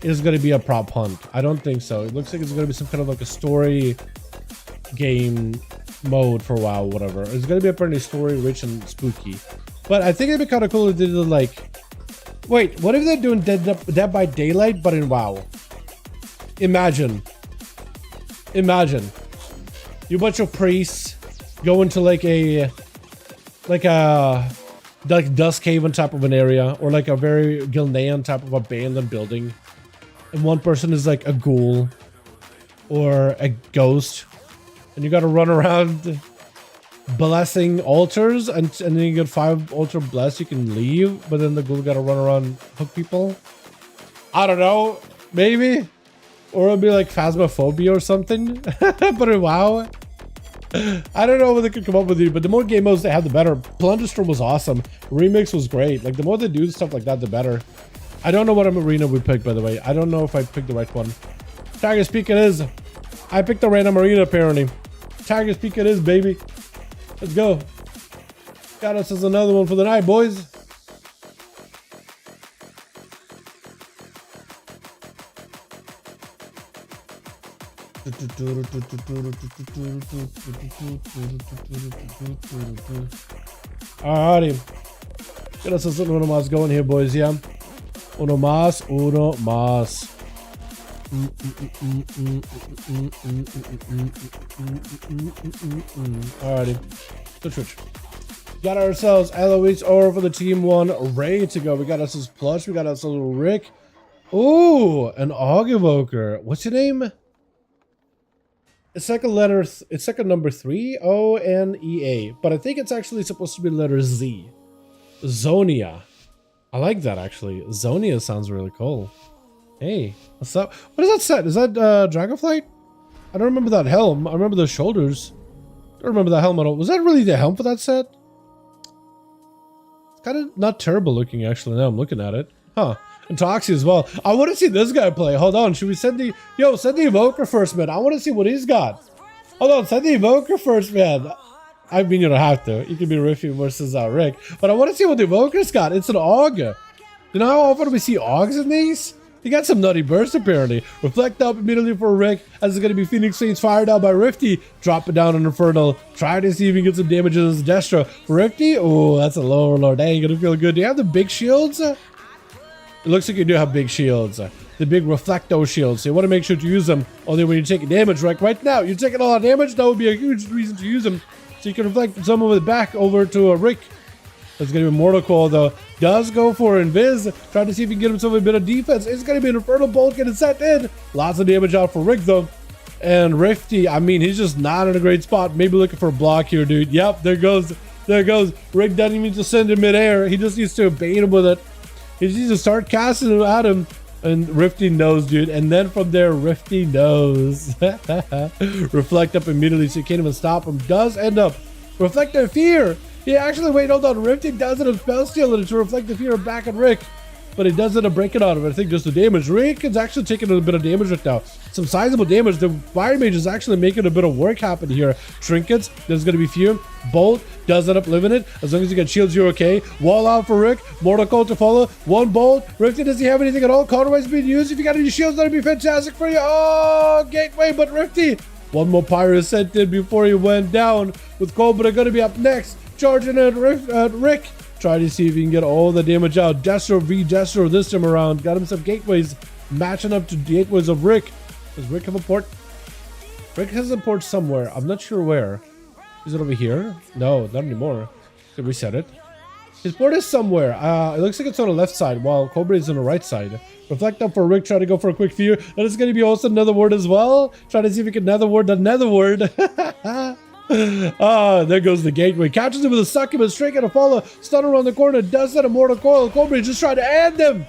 is going to be a prop hunt. I don't think so. It looks like it's going to be some kind of like a story game mode for a while, whatever. It's going to be a pretty story rich and spooky. But I think it'd be kind of cool if they did like... Wait, what if they're doing Dead by Daylight but in WoW? Imagine. You bunch of priests go into like Duskhaven type of an area, or like a very Gilnean type of abandoned building, and one person is like a ghoul or a ghost, and you got to run around blessing altars, and then you get 5 altar bless, you can leave, but then the ghoul got to run around hook people. I don't know, maybe, or it'll be like Phasmophobia or something. But in WoW, I don't know what they could come up with it, but the more game modes they have, the better. Plunderstorm was awesome. Remix was great. Like, the more they do stuff like that, the better. I don't know what arena we picked, by the way. I don't know if I picked the right one. Tiger Speak it is. I picked the random arena, apparently. Tiger Speak it is, baby. Let's go. Got us as another one for the night, boys. Alrighty. Get us a uno mas going here, boys, yeah? Uno mas, uno mas. Alrighty. Switch. Got ourselves Eloise over for the team one, ready to go. We got ourselves Plush, we got ourselves Rick. Ooh, an Og Evoker. What's your name? It's like a letter, it's like a number 3, ONYXIA, but I think it's actually supposed to be letter Z. Zonia. I like that actually. Zonia sounds really cool. Hey, what's up? What is that set? Is that Dragonflight? I don't remember that helm. I remember the shoulders. I don't remember the helm at all. Was that really the helm for that set? It's kind of not terrible looking actually now I'm looking at it. Huh. And Toxie as well. I want to see this guy play. Hold on. Should we send the... Yo, send the Evoker first, man. I want to see what he's got. Hold on. Send the Evoker first, man. I mean, you don't have to. You can be Riffy versus Rick. But I want to see what the Evoker's got. It's an Og. You know how often we see Ogs in these? He got some nutty burst apparently. Reflect up immediately for Rick as it's going to be Phoenix Saints fired out by Rifty. Drop it down on Infernal. Try to see if he can get some damage as Destro. For Rifty, oh, that's a lower lord. That ain't going to feel good. Do you have the big shields? It looks like you do have big shields. The big Reflecto shields. So you want to make sure to use them only when you're taking damage. Right now, you're taking a lot of damage. That would be a huge reason to use them. So you can reflect some of it back over to Rick. That's going to be Mortal Coil though. Does go for Invis. Trying to see if he can get himself a bit of defense. It's going to be an Infernal Bolt getting set in. Lots of damage out for Rick though. And Rifty, I mean, he's just not in a great spot. Maybe looking for a block here, dude. Yep, there goes. There goes. Rick doesn't even need to send him midair. He just needs to bait him with it. He just needs to start casting it at him. And Rifty knows, dude. And then from there, Rifty knows. Reflect up immediately so you can't even stop him. Does end up reflecting fear. He actually, wait, hold on. Rifty does it a spell stealing to reflect the fear back at Rick. But he does end up breaking out of it. I think just the damage. Rick is actually taking a bit of damage right now. Some sizable damage. The Fire Mage is actually making a bit of work happen here. Trinkets, there's going to be fear. Bolt does end up living it. As long as you get shields, you're okay. Wall out for Rick. Mortal Coil to follow. One bolt. Rifty, does he have anything at all? Counterwise being used. If you got any shields, that'd be fantastic for you. Oh, Gateway, but Rifty. One more Pyro sent in before he went down. With Cobra going to be up next. Charging at Rick. Try to see if he can get all the damage out. Destro v Destro this time around. Got himself gateways. Matching up to gateways of Rick. Does Rick have a port? Rick has a port somewhere. I'm not sure where. Is it over here? No, not anymore. Did we reset it? His port is somewhere. It looks like it's on the left side while Cobra is on the right side. Reflect up for Rick. Try to go for a quick fear. That is going to be also another word as well. Try to see if we can nether word the nether word. Ah, there goes the gateway. Catches him with a succubus, straight at a follow. Stun around the corner. Does that a Mortal Coil. Cobra just trying to end him.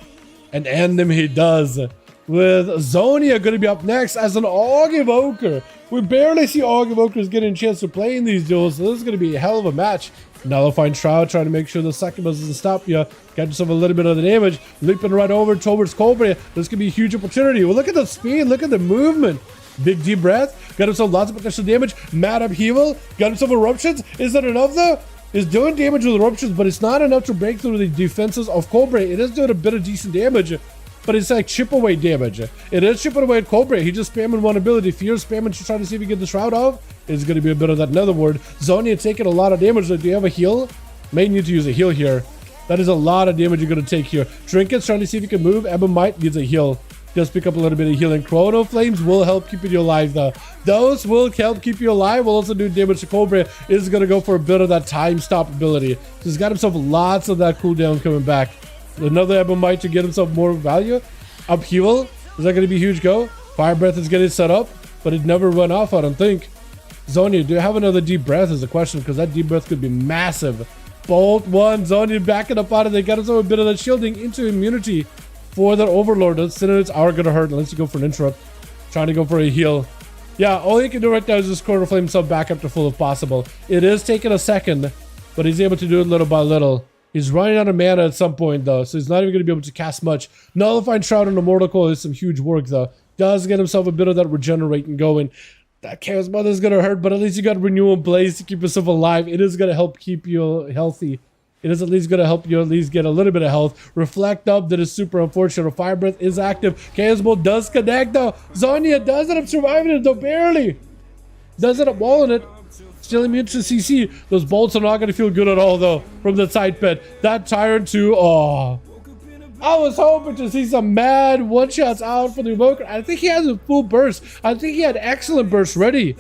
And end him he does. With Zonia going to be up next as an Og Evoker. We barely see Og Evokers getting a chance to play in these duels. So this is going to be a hell of a match. Nullifying Shroud, trying to make sure the succubus doesn't stop you. Get yourself a little bit of the damage. Leaping right over towards Cobra. This could be a huge opportunity. Well, look at the speed. Look at the movement. Big deep breath. Got himself lots of potential damage. Mad upheaval. Got himself eruptions. Is that enough though? Is doing damage with eruptions, but it's not enough to break through the defenses of Cobra. It is doing a bit of decent damage, but it's like chip away damage. It is chipping away at Cobra. He just spamming one ability. Fear spamming to try to see if he can get the Shroud off. It's going to be a bit of that nether word. Zonia taking a lot of damage. Do you have a heal? May need to use a heal here. That is a lot of damage you're going to take here. Trinkets trying to see if he can move. Ebonite needs a heal. Just pick up a little bit of healing. Chrono Flames will help keeping you alive though. Those will help keep you alive. Will also do damage to Cobra. Is going to go for a bit of that time stop ability. So he's got himself lots of that cooldown coming back. Another Ebonite to get himself more value. Upheaval. Is that going to be a huge go? Fire Breath is getting set up, but it never went off, I don't think. Zonia, do you have another deep breath is the question, because that deep breath could be massive. Bolt one. Zonia backing up out of there. Got himself a bit of that shielding into immunity for that Overlord. Those Synods are going to hurt unless you go for an interrupt. Trying to go for a heal. Yeah, all you can do right now is just Quarter Flame sub back up to full if possible. It is taking a second, but he's able to do it little by little. He's running out of mana at some point though, so he's not even going to be able to cast much. Nullifying Shroud on the Mortal Coil is some huge work though. Does get himself a bit of that regenerating going. That Chaos Mother is going to hurt, but at least you got Renew in place to keep yourself alive. It is going to help keep you healthy It is at least going to help you at least get a little bit of health. Reflect up, that is super unfortunate. Fire Breath is active. Chaos Bolt does connect though. Zhonya does end up surviving it though, barely. Does end up walling it. Still immune to CC. Those bolts are not going to feel good at all though from the side pit. That Tyrant too, oh. I was hoping to see some mad one-shots out for the Evoker. I think he has a full burst. I think he had excellent burst ready.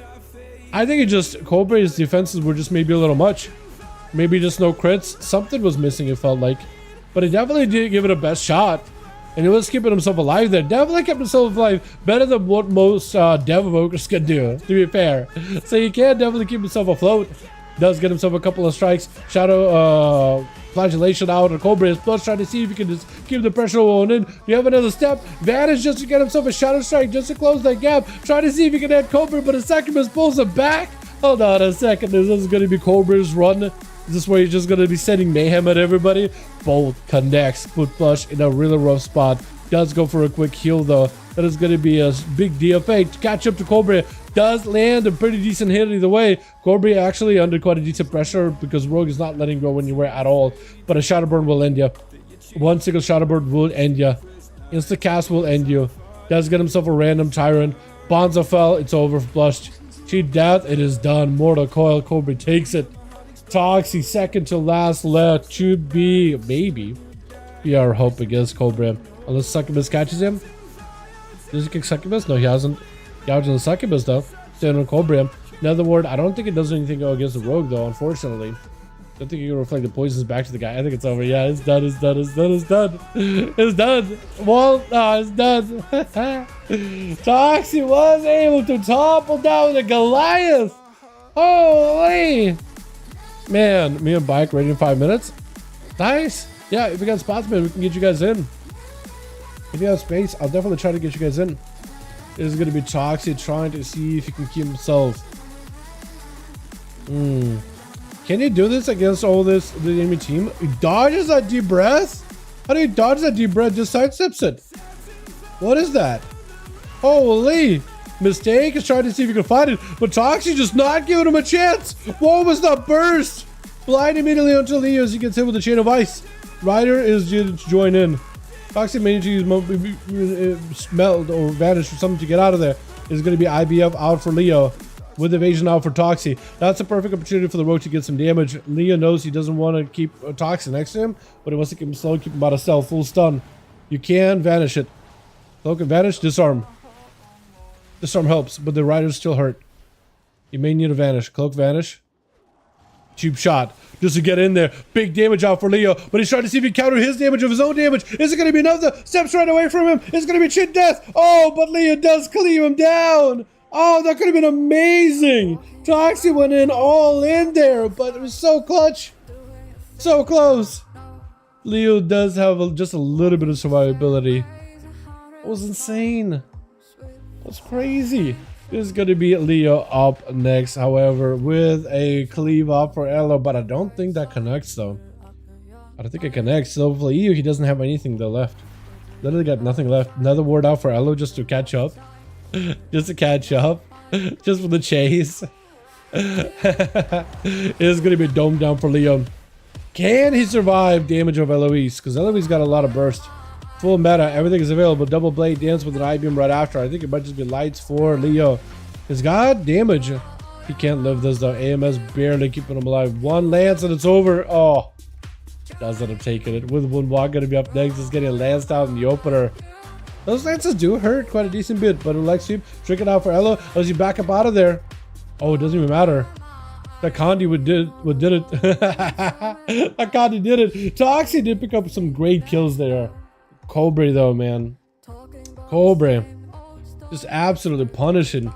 I think it just, Cobra's defenses were just maybe a little much. Maybe just no crits. Something was missing, it felt like. But he definitely did give it a best shot. And he was keeping himself alive there. Definitely kept himself alive better than what most Dev Evokers can do, to be fair. So he can definitely keep himself afloat. Does get himself a couple of strikes. Shadow Flagellation out. And Cobra is plus trying to see if he can just keep the pressure on in. You have another step. Vanish just to get himself a Shadow Strike just to close that gap. Trying to see if he can hit Cobra, but a Succubus pulls him back. Hold on a second. This is going to be Cobra's run. Is this where he's just going to be sending mayhem at everybody? Bolt connects. Foot flush in a really rough spot. Does go for a quick heal though. That is going to be a big DFA to catch up to Cobra. Does land a pretty decent hit either way. Cobra actually under quite a decent pressure because Rogue is not letting go anywhere at all. But a Shadow Burn will end you. One single Shadow Burn will end you. Insta cast will end you. Does get himself a random Tyrant. Bonza fell. It's over. Flushed. Cheat death. It is done. Mortal Coil. Cobra takes it. Toxie second to last left to be maybe be our hope against Cobra. Unless Succubus catches him. Does he kick Succubus? No, he hasn't. Gouging the Succubus though. Staying on Cobra. Another word, I don't think it does anything go against the Rogue though, unfortunately. I don't think you can reflect the poisons back to the guy. I think it's over. Yeah, it's done, it's done, it's done, it's done. It's done. Well, it's done. Toxie was able to topple down the Goliath. Holy. Man, me and Bike ready in 5 minutes. Nice. Yeah, if we got spots, man, we can get you guys in. If you have space, I'll definitely try to get you guys in. It is going to be Toxie trying to see if he can keep himself. Can you do this against all the enemy team? He dodges that deep breath? How do you dodge that deep breath? Just sidesteps it. What is that? Holy. Mistake is trying to see if he can find it, but Toxie just not giving him a chance. What was that burst? Blind immediately onto Leo as he gets hit with the chain of ice. Ryder is to join in. Toxie may need to use smelled or vanish for something to get out of there. Is going to be IBF out for Leo with evasion out for Toxie. That's a perfect opportunity for the Rogue to get some damage. Leo knows he doesn't want to keep Toxie next to him, but he wants to keep him slow, keep him out of stealth, full stun. You can vanish it. Cloak and vanish, disarm. Disarm helps, but the Rider's still hurt. You may need a vanish. Cloak vanish. Cheap shot just to get in there. Big damage out for Leo, but he's trying to see if he can counter his damage of his own damage. Is it going to be another? Steps right away from him. It's going to be chin death. Oh, but Leo does cleave him down. Oh, that could have been amazing. Toxie went in all in there, but it was so clutch. So close. Leo does have just a little bit of survivability. It was insane. That's crazy. This is going to be Leo up next, however, with a cleave up for Elo, but I don't think that connects, though. I don't think it connects. So for Leo, he doesn't have anything though left. Literally got nothing left. Another ward out for Elo just to catch up. Just to catch up. Just for the chase. It is going to be dome down for Leo. Can he survive damage of Eloise? Because Eloise got a lot of burst. Full meta, everything is available. Double blade dance with an I-beam right after. I think it might just be lights for Leo. He's got damage. He can't live this though. AMS barely keeping him alive. One lance and it's over. Oh, does end up taking it. With one walk gonna be up next. He's getting lanced out in the opener. Those lances do hurt quite a decent bit, but Lex sweep, trick it out for Elo. As he back up out of there. Oh, it doesn't even matter. That Condi did it. That Condi did it. Toxie did pick up some great kills there. Cobra though, man. Cobra. Just absolutely punishing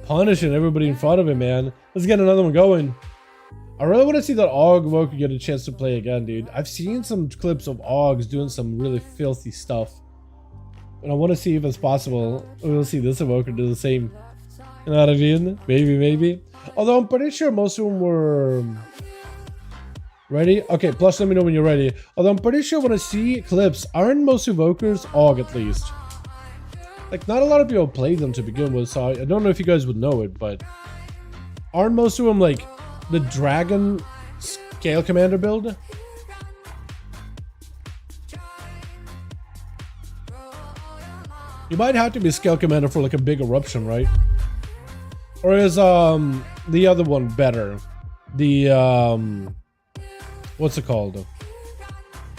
everybody in front of him, man. Let's get another one going. I really want to see that Og Evoker get a chance to play again, dude. I've seen some clips of Ogs doing some really filthy stuff. And I want to see if it's possible. We'll see this Evoker do the same. You know what I mean? Maybe. Although I'm pretty sure most of them were... Ready? Okay, plus let me know when you're ready. Although I'm pretty sure when I see clips, aren't most Evokers Og at least? Like, not a lot of people play them to begin with, so I don't know if you guys would know it, but... Aren't most of them, like, the dragon Scale Commander build? You might have to be Scale Commander for like a big eruption, right? Or is the other one better? The what's it called?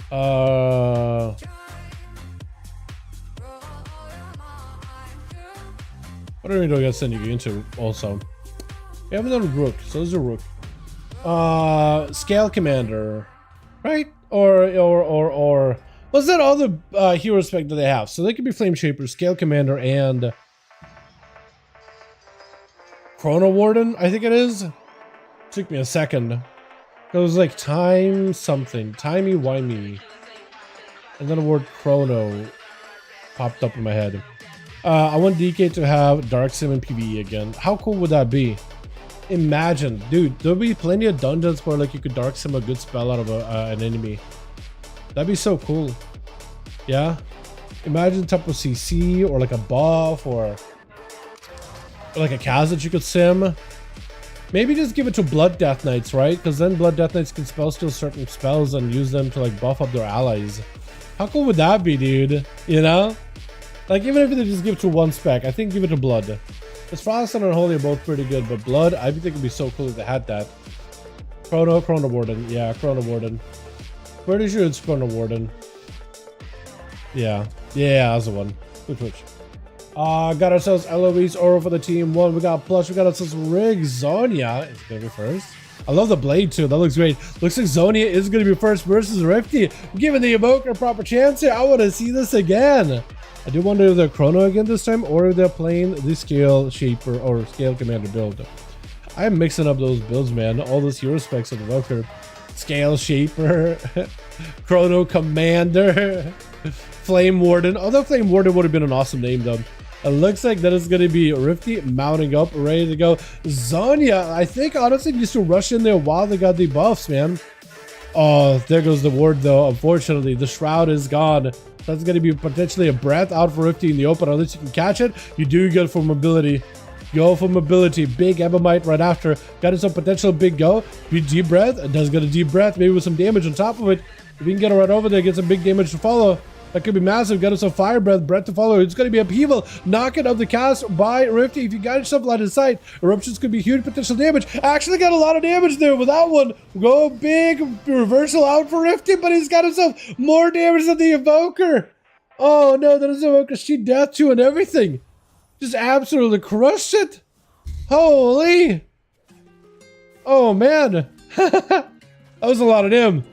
What are we going to send you into also? We haven't done Rook, so there's a Rook. Scale Commander, right? Or what's that other hero spec that they have? So they could be Flame Shaper, Scale Commander, and Chrono Warden, I think it is. Took me a second. It was like time something, timey-wimey. And then the word Chrono popped up in my head. I want DK to have Dark Sim and PvE again. How cool would that be? Imagine, dude, there'll be plenty of dungeons where like you could Dark Sim a good spell out of an enemy. That'd be so cool. Yeah? Imagine type of CC or like a buff or like a Kaz that you could sim. Maybe just give it to Blood Death Knights, right? Because then Blood Death Knights can spell steal certain spells and use them to like buff up their allies. How cool would that be, dude? You know? Like, even if they just give it to one spec, I think give it to Blood. Because Frost and Unholy are both pretty good, but Blood, I think it'd be so cool if they had that. Chrono Warden. Yeah, Chrono Warden. Pretty sure it's Chrono Warden. Yeah. Yeah, that's the one. Which? Got ourselves Eloise Oro for the team 1. We got Plush. We got ourselves Rig Zonia. It's gonna be first. I love the blade too. That looks great. Looks like Zonia is gonna be first versus Rifty. Giving the Evoker a proper chance here. I want to see this again. I do wonder if they're Chrono again this time, or if they're playing the Scale Shaper or Scale Commander build. I'm mixing up those builds, man. All those hero specs of the Evoker. Scale Shaper, Chrono Commander, Flame Warden. Although Flame Warden would have been an awesome name though. It looks like that is going to be Rifty mounting up, ready to go. Zonia, I think honestly needs to rush in there while they got the buffs, man. Oh, there goes the ward though. Unfortunately, the Shroud is gone. That's going to be potentially a breath out for Rifty in the open. Unless you can catch it, you do good for mobility. Go for mobility. Big Ebomite right after. Got some potential big go. Deep breath. It does get a deep breath, maybe with some damage on top of it. If you can get it right over there, get some big damage to follow. That could be massive. Got us some fire breath to follow. It's going to be upheaval. Knocking up the cast by Rifty. If you got yourself line of sight, eruptions could be huge potential damage. Actually got a lot of damage there with that one. Go big reversal out for Rifty, but he's got himself more damage than the Evoker. Oh no, that is Evoker. She death too and everything. Just absolutely crushed it. Holy. Oh man. That was a lot of them.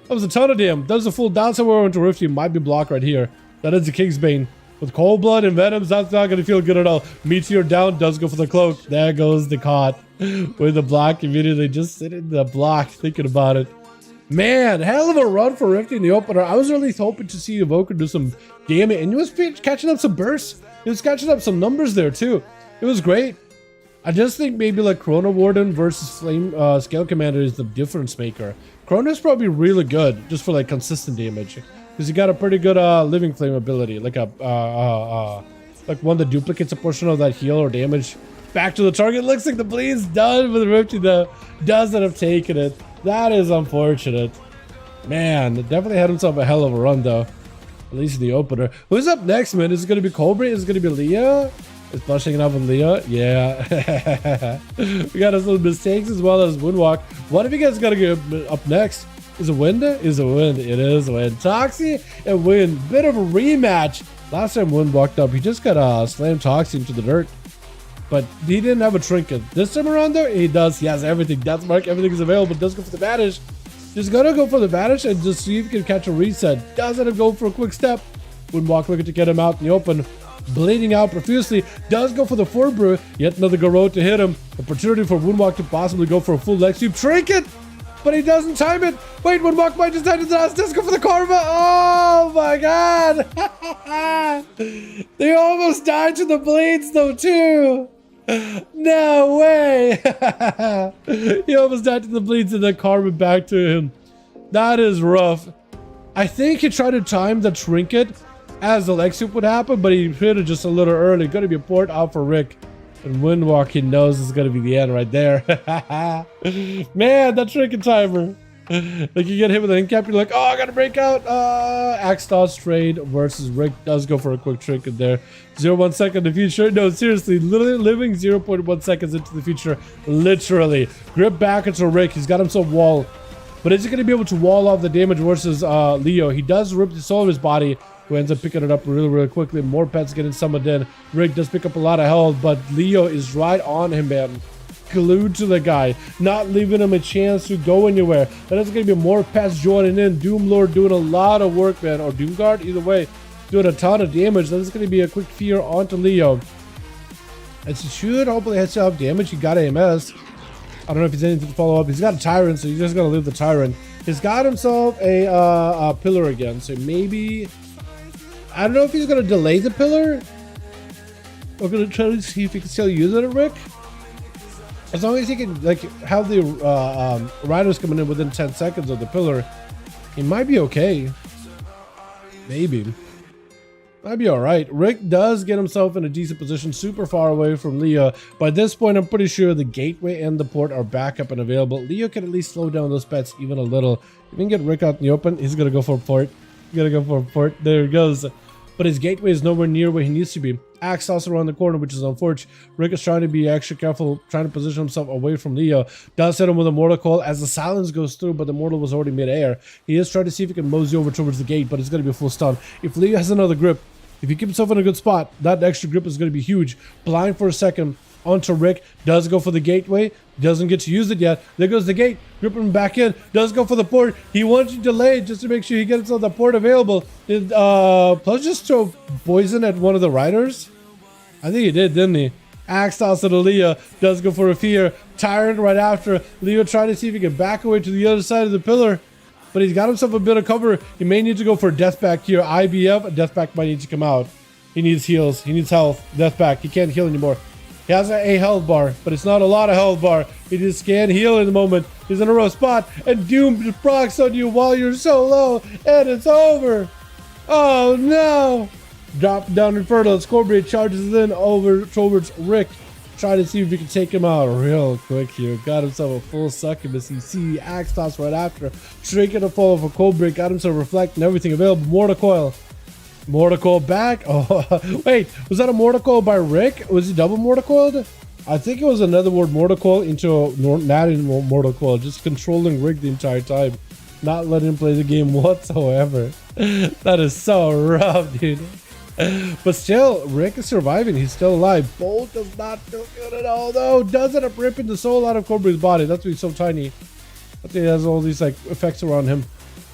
That was a ton of them. That was a full down somewhere into Rifty. Might be blocked right here. That is the Kingsbane. With Cold Blood and Venoms, that's not going to feel good at all. Meteor down, does go for the cloak. There goes the caught. With the block immediately. Just sit in the block thinking about it. Man, hell of a run for Rifty in the opener. I was really hoping to see Evoker do some damage. And he was catching up some bursts. He was catching up some numbers there too. It was great. I just think maybe like Chrono Warden versus Flame Scale Commander is the difference maker. Chrono is probably really good just for like consistent damage because you got a pretty good living flame ability, like a like one that duplicates a portion of that heal or damage back to the target. Looks like the bleed's done, but Rifty though doesn't have taken it. That is unfortunate. Man, definitely had himself a hell of a run though. At least in the opener. Who's up next, man? Is it gonna be Cobra? Is it gonna be Leah? Is Blushing up with Leah? Yeah. We got us little mistakes as well as Windwalk. What if you guys gotta go up next? Is it Wind? Is it Wind? It is Wind. Toxie and Wind. Bit of a rematch. Last time Wind walked up, he just got slammed Toxie into the dirt. But he didn't have a trinket. This time around though, he does. He has everything. Death Mark, everything is available. Does go for the Vanish. Just gotta go for the Vanish and just see if you can catch a reset. Doesn't go for a quick step. Windwalk looking to get him out in the open. Bleeding out profusely. Does go for the Fort Brew. Yet another Garrote to hit him. Opportunity for Windwalk to possibly go for a full leg sweep. Trinket! But he doesn't time it. Wait, Windwalk might just die to the last. Does go for the Karma. Oh my god. They almost died to the blades though too. No way. He almost died to the bleeds and then Karma back to him. That is rough. I think he tried to time the trinket as the leg soup would happen, but he hit it just a little early. Gonna be a port out for Rick. And Windwalking knows it's gonna be the end right there. Man, that trinket timer. Like you get hit with an incap, you're like, oh, I gotta break out. Axtos trade versus Rick does go for a quick trinket there. 0.1 second in the future. No, seriously, literally living 0.1 seconds into the future. Literally. Grip back into Rick. He's got himself wall. But is he gonna be able to wall off the damage versus Leo? He does rip the soul of his body, who ends up picking it up really quickly. More pets getting summoned in. Rick does pick up a lot of health, but Leo is right on him, man. Glued to the guy, not leaving him a chance to go anywhere. Then there's gonna be more pets joining in. Doomlord doing a lot of work, man, or Doomguard, either way, doing a ton of damage. Then there's gonna be a quick fear onto Leo. And he should hopefully head to damage. He got AMS. I don't know if he's anything to follow up. He's got a Tyrant, so he's just gonna leave the Tyrant. He's got himself a pillar again, so maybe I don't know if he's gonna delay the pillar. We're gonna try to see if he can still use it at Rick. As long as he can like have the riders coming in within 10 seconds of the pillar, he might be okay. Maybe. Might be alright. Rick does get himself in a decent position, super far away from Leo. By this point, I'm pretty sure the gateway and the port are back up and available. Leo can at least slow down those pets even a little. If we can get Rick out in the open, he's gonna go for a port. He's gonna go for a port. There he goes. But his gateway is nowhere near where he needs to be. Axe also around the corner, which is unfortunate. Rick is trying to be extra careful, trying to position himself away from Leo. Does hit him with a mortal coil as the silence goes through, but the mortal was already mid-air. He is trying to see if he can mosey over towards the gate, but it's going to be a full stun. If Leo has another grip, if he keeps himself in a good spot, that extra grip is going to be huge. Blind for a second onto Rick. Does go for the gateway. Doesn't get to use it yet. There goes the gate. Grip him back in. Does go for the port. He wants to delay just to make sure he gets the port available. Did Plus just throw poison at one of the riders? I think he did, didn't he? Axe toss to the Leo. Does go for a fear. Tyrant right after. Leo trying to see if he can back away to the other side of the pillar. But he's got himself a bit of cover. He may need to go for a death back here. IBF. Death back might need to come out. He needs heals. He needs health. Death back. He can't heal anymore. He has a health bar, but it's not a lot of health bar. He just can't heal in the moment. He's in a rough spot, and Doom procs on you while you're so low, and it's over. Oh no! Drop down Inferno. Scorpion charges in over towards Rick. Try to see if we can take him out real quick here. Got himself a full succubus. You see Axe toss right after. Drinking a fall for Coldbreak. Got himself Reflect and everything available. Mortal Coil. Mortal Coil back. Oh, wait. Was that a Mortal Coil by Rick? Was he double Mortal Coiled? I think it was another word Mortal Coil into a not in Mortal Coil. Just controlling Rick the entire time. Not letting him play the game whatsoever. That is so rough, dude. But still, Rick is surviving. He's still alive. Bolt does not feel good at all, though. Does end up ripping the soul out of Cobra's body. That's why he's so tiny. I think he has all these like effects around him.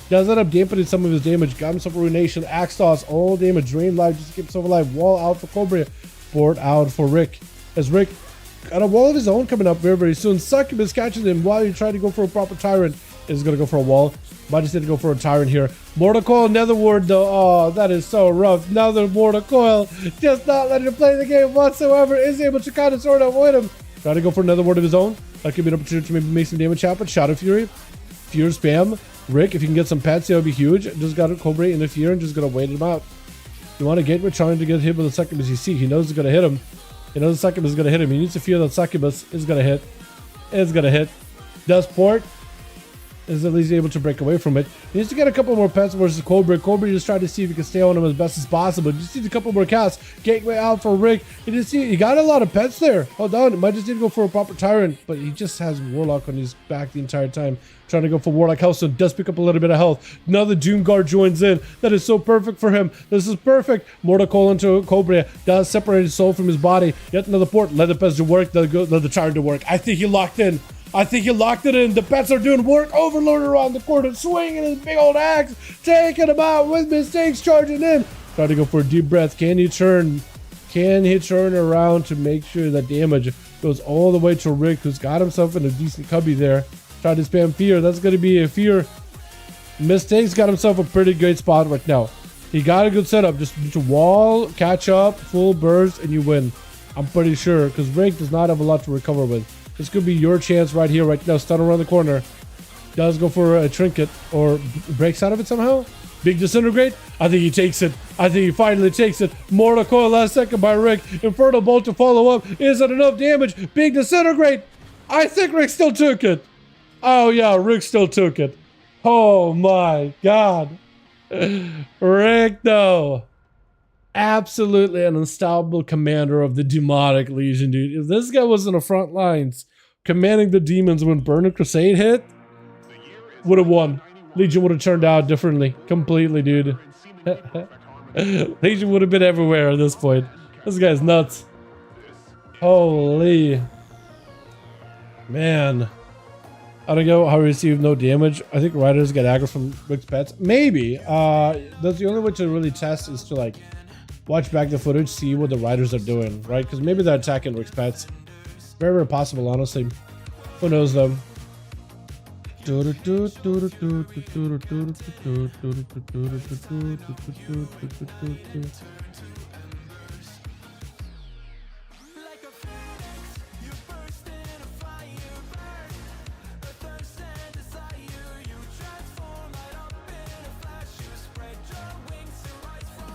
Does end up dampening some of his damage. Got himself a Ruination. Axe toss. All damage. Drain life. Just to keep himself alive. Wall out for Cobra. Board out for Rick. As Rick got a wall of his own coming up very soon. Succubus catches him while you're trying to go for a proper Tyrant. Is going to go for a wall. Might just need to go for a Tyrant here. Mortal Coil, Nether Ward though. Oh, that is so rough. Another Mortal Coil. Just not letting him play the game whatsoever. Is able to kind of sort of avoid him. Trying to go for another ward of his own. That could be an opportunity to maybe make some damage happen. Shadow Fury. Fear spam. Rick, if you can get some pets, that would be huge. Just got a Cobra in the fear and just going to wait him out. You want to get Rick trying to get hit with a succubus. You see, he knows it's going to hit him. He knows the succubus is going to hit him. He needs to fear that succubus is going to hit. It's going to hit. Does port. Is at least able to break away from it. He needs to get a couple more pets versus Cobra. Cobra just trying to see if he can stay on him as best as possible. Just needs a couple more casts. Gateway out for Rick. He got a lot of pets there. Hold on. It might just need to go for a proper Tyrant, but he just has Warlock on his back the entire time. Trying to go for Warlock Hellstone. Does pick up a little bit of health. Another Doom Guard joins in. That is so perfect for him. This is perfect. Mortal Coil into Cobra. Does separate his soul from his body. Yet another port. Let the pets do work. Let the Tyrant do work. I think he locked in. I think he locked it in. The pets are doing work. Overlord around the corner, swinging his big old axe, taking him out with mistakes, charging in. Trying to go for a deep breath. Can he turn? Can he turn around to make sure that damage goes all the way to Rick, who's got himself in a decent cubby there? Trying to spam fear. That's going to be a fear. Mistakes got himself a pretty great spot right now. He got a good setup. Just need to wall, catch up, full burst, and you win. I'm pretty sure, because Rick does not have a lot to recover with. This could be your chance right here, right now. Stun around the corner. Does go for a trinket or breaks out of it somehow. Big disintegrate. I think he takes it. I think he finally takes it. Mortal coil last second by Rick. Infernal bolt to follow up. Is it enough damage? Big disintegrate. I think Rick still took it. Oh yeah, Rick still took it. Oh my god. Rick though. Absolutely an unstoppable commander of the demonic legion, dude. If this guy was in the front lines commanding the demons when Burning Crusade hit, would have won. Legion would have turned out differently. Completely, dude. Legion would have been everywhere at this point. This guy's nuts. Holy. Man. I don't know how we receive no damage. I think riders get aggro from Rick's pets. Maybe. That's the only way to really test is to like watch back the footage, see what the riders are doing, right? Because maybe they're attacking Rick's pets. Very, very possible, honestly. Who knows though?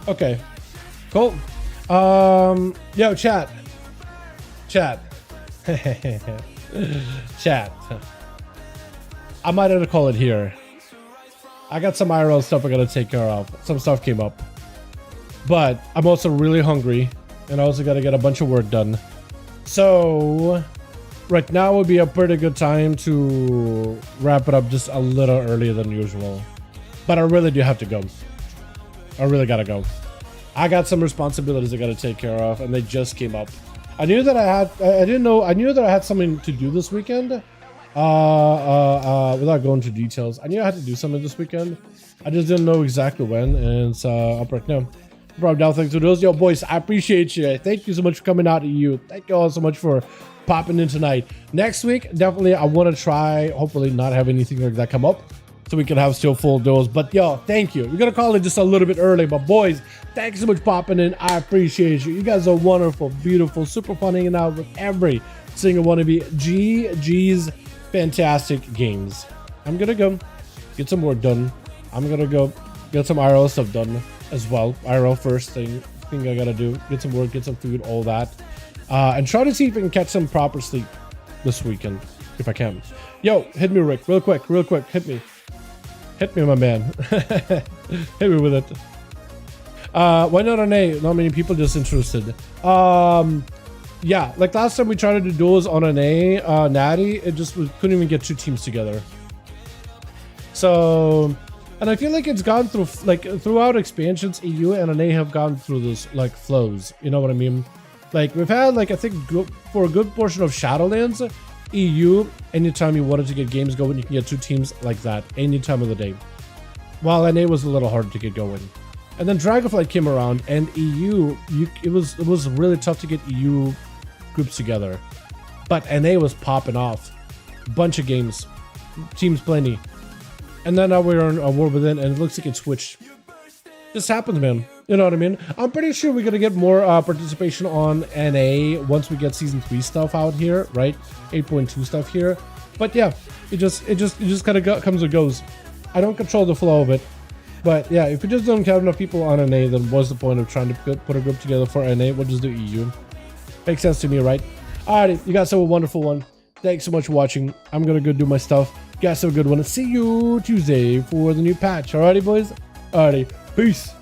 Okay, cool. Yo, chat. Chat. I might have to call it here. I got some IRL stuff I gotta take care of. Some stuff came up. But I'm also really hungry. And I also gotta get a bunch of work done. So right now would be a pretty good time to wrap it up just a little earlier than usual. But I really do have to go. I really gotta go. I got some responsibilities I gotta take care of, and they just came up. I knew that I knew that I had something to do this weekend. Without going into details, I knew I had to do something this weekend. I just didn't know exactly when, and it's up right now. Bro, down thanks to those. Yo, boys, I appreciate you. Thank you so much for coming out to you. Thank you all so much for popping in tonight. Next week, definitely, I want to try, hopefully not have anything like that come up, so we can have still full duels. But yo, thank you. We're gonna call it just a little bit early, but boys, thanks so much for popping in. I appreciate you. You guys are wonderful, beautiful, super fun hanging out with every single one of you. GG's fantastic games. I'm gonna go get some work done. I'm gonna go get some IRL stuff done as well. IRL first thing I gotta do. Get some work, get some food, all that. And try to see if I can catch some proper sleep this weekend, if I can. Yo, hit me, Rick, real quick. Hit me, my man. Hit me with it. Why not an A? Not many people just interested. Yeah, like last time we tried to do duels on an A, Natty, it just we couldn't even get two teams together. So, and I feel like it's gone through, like throughout expansions, EU and an A have gone through this like flows. You know what I mean? Like we've had like, I think for a good portion of Shadowlands, EU, anytime you wanted to get games going, you can get two teams like that any time of the day. While NA was a little harder to get going. And then Dragonflight came around, and EU, it was really tough to get EU groups together. But NA was popping off. Bunch of games. Teams plenty. And then now we're in a war within, and it looks like it switched. This happens, man. You know what I mean? I'm pretty sure we're gonna get more participation on NA once we get Season 3 stuff out here, right? 8.2 stuff here. But yeah, it just kind of comes and goes. I don't control the flow of it. But yeah, if we just don't have enough people on NA, then what's the point of trying to put a group together for NA? We'll just do EU. Makes sense to me, right? Alrighty, you guys have a wonderful one. Thanks so much for watching. I'm gonna go do my stuff. You guys have a good one. See you Tuesday for the new patch. Alrighty, boys? Alrighty, peace.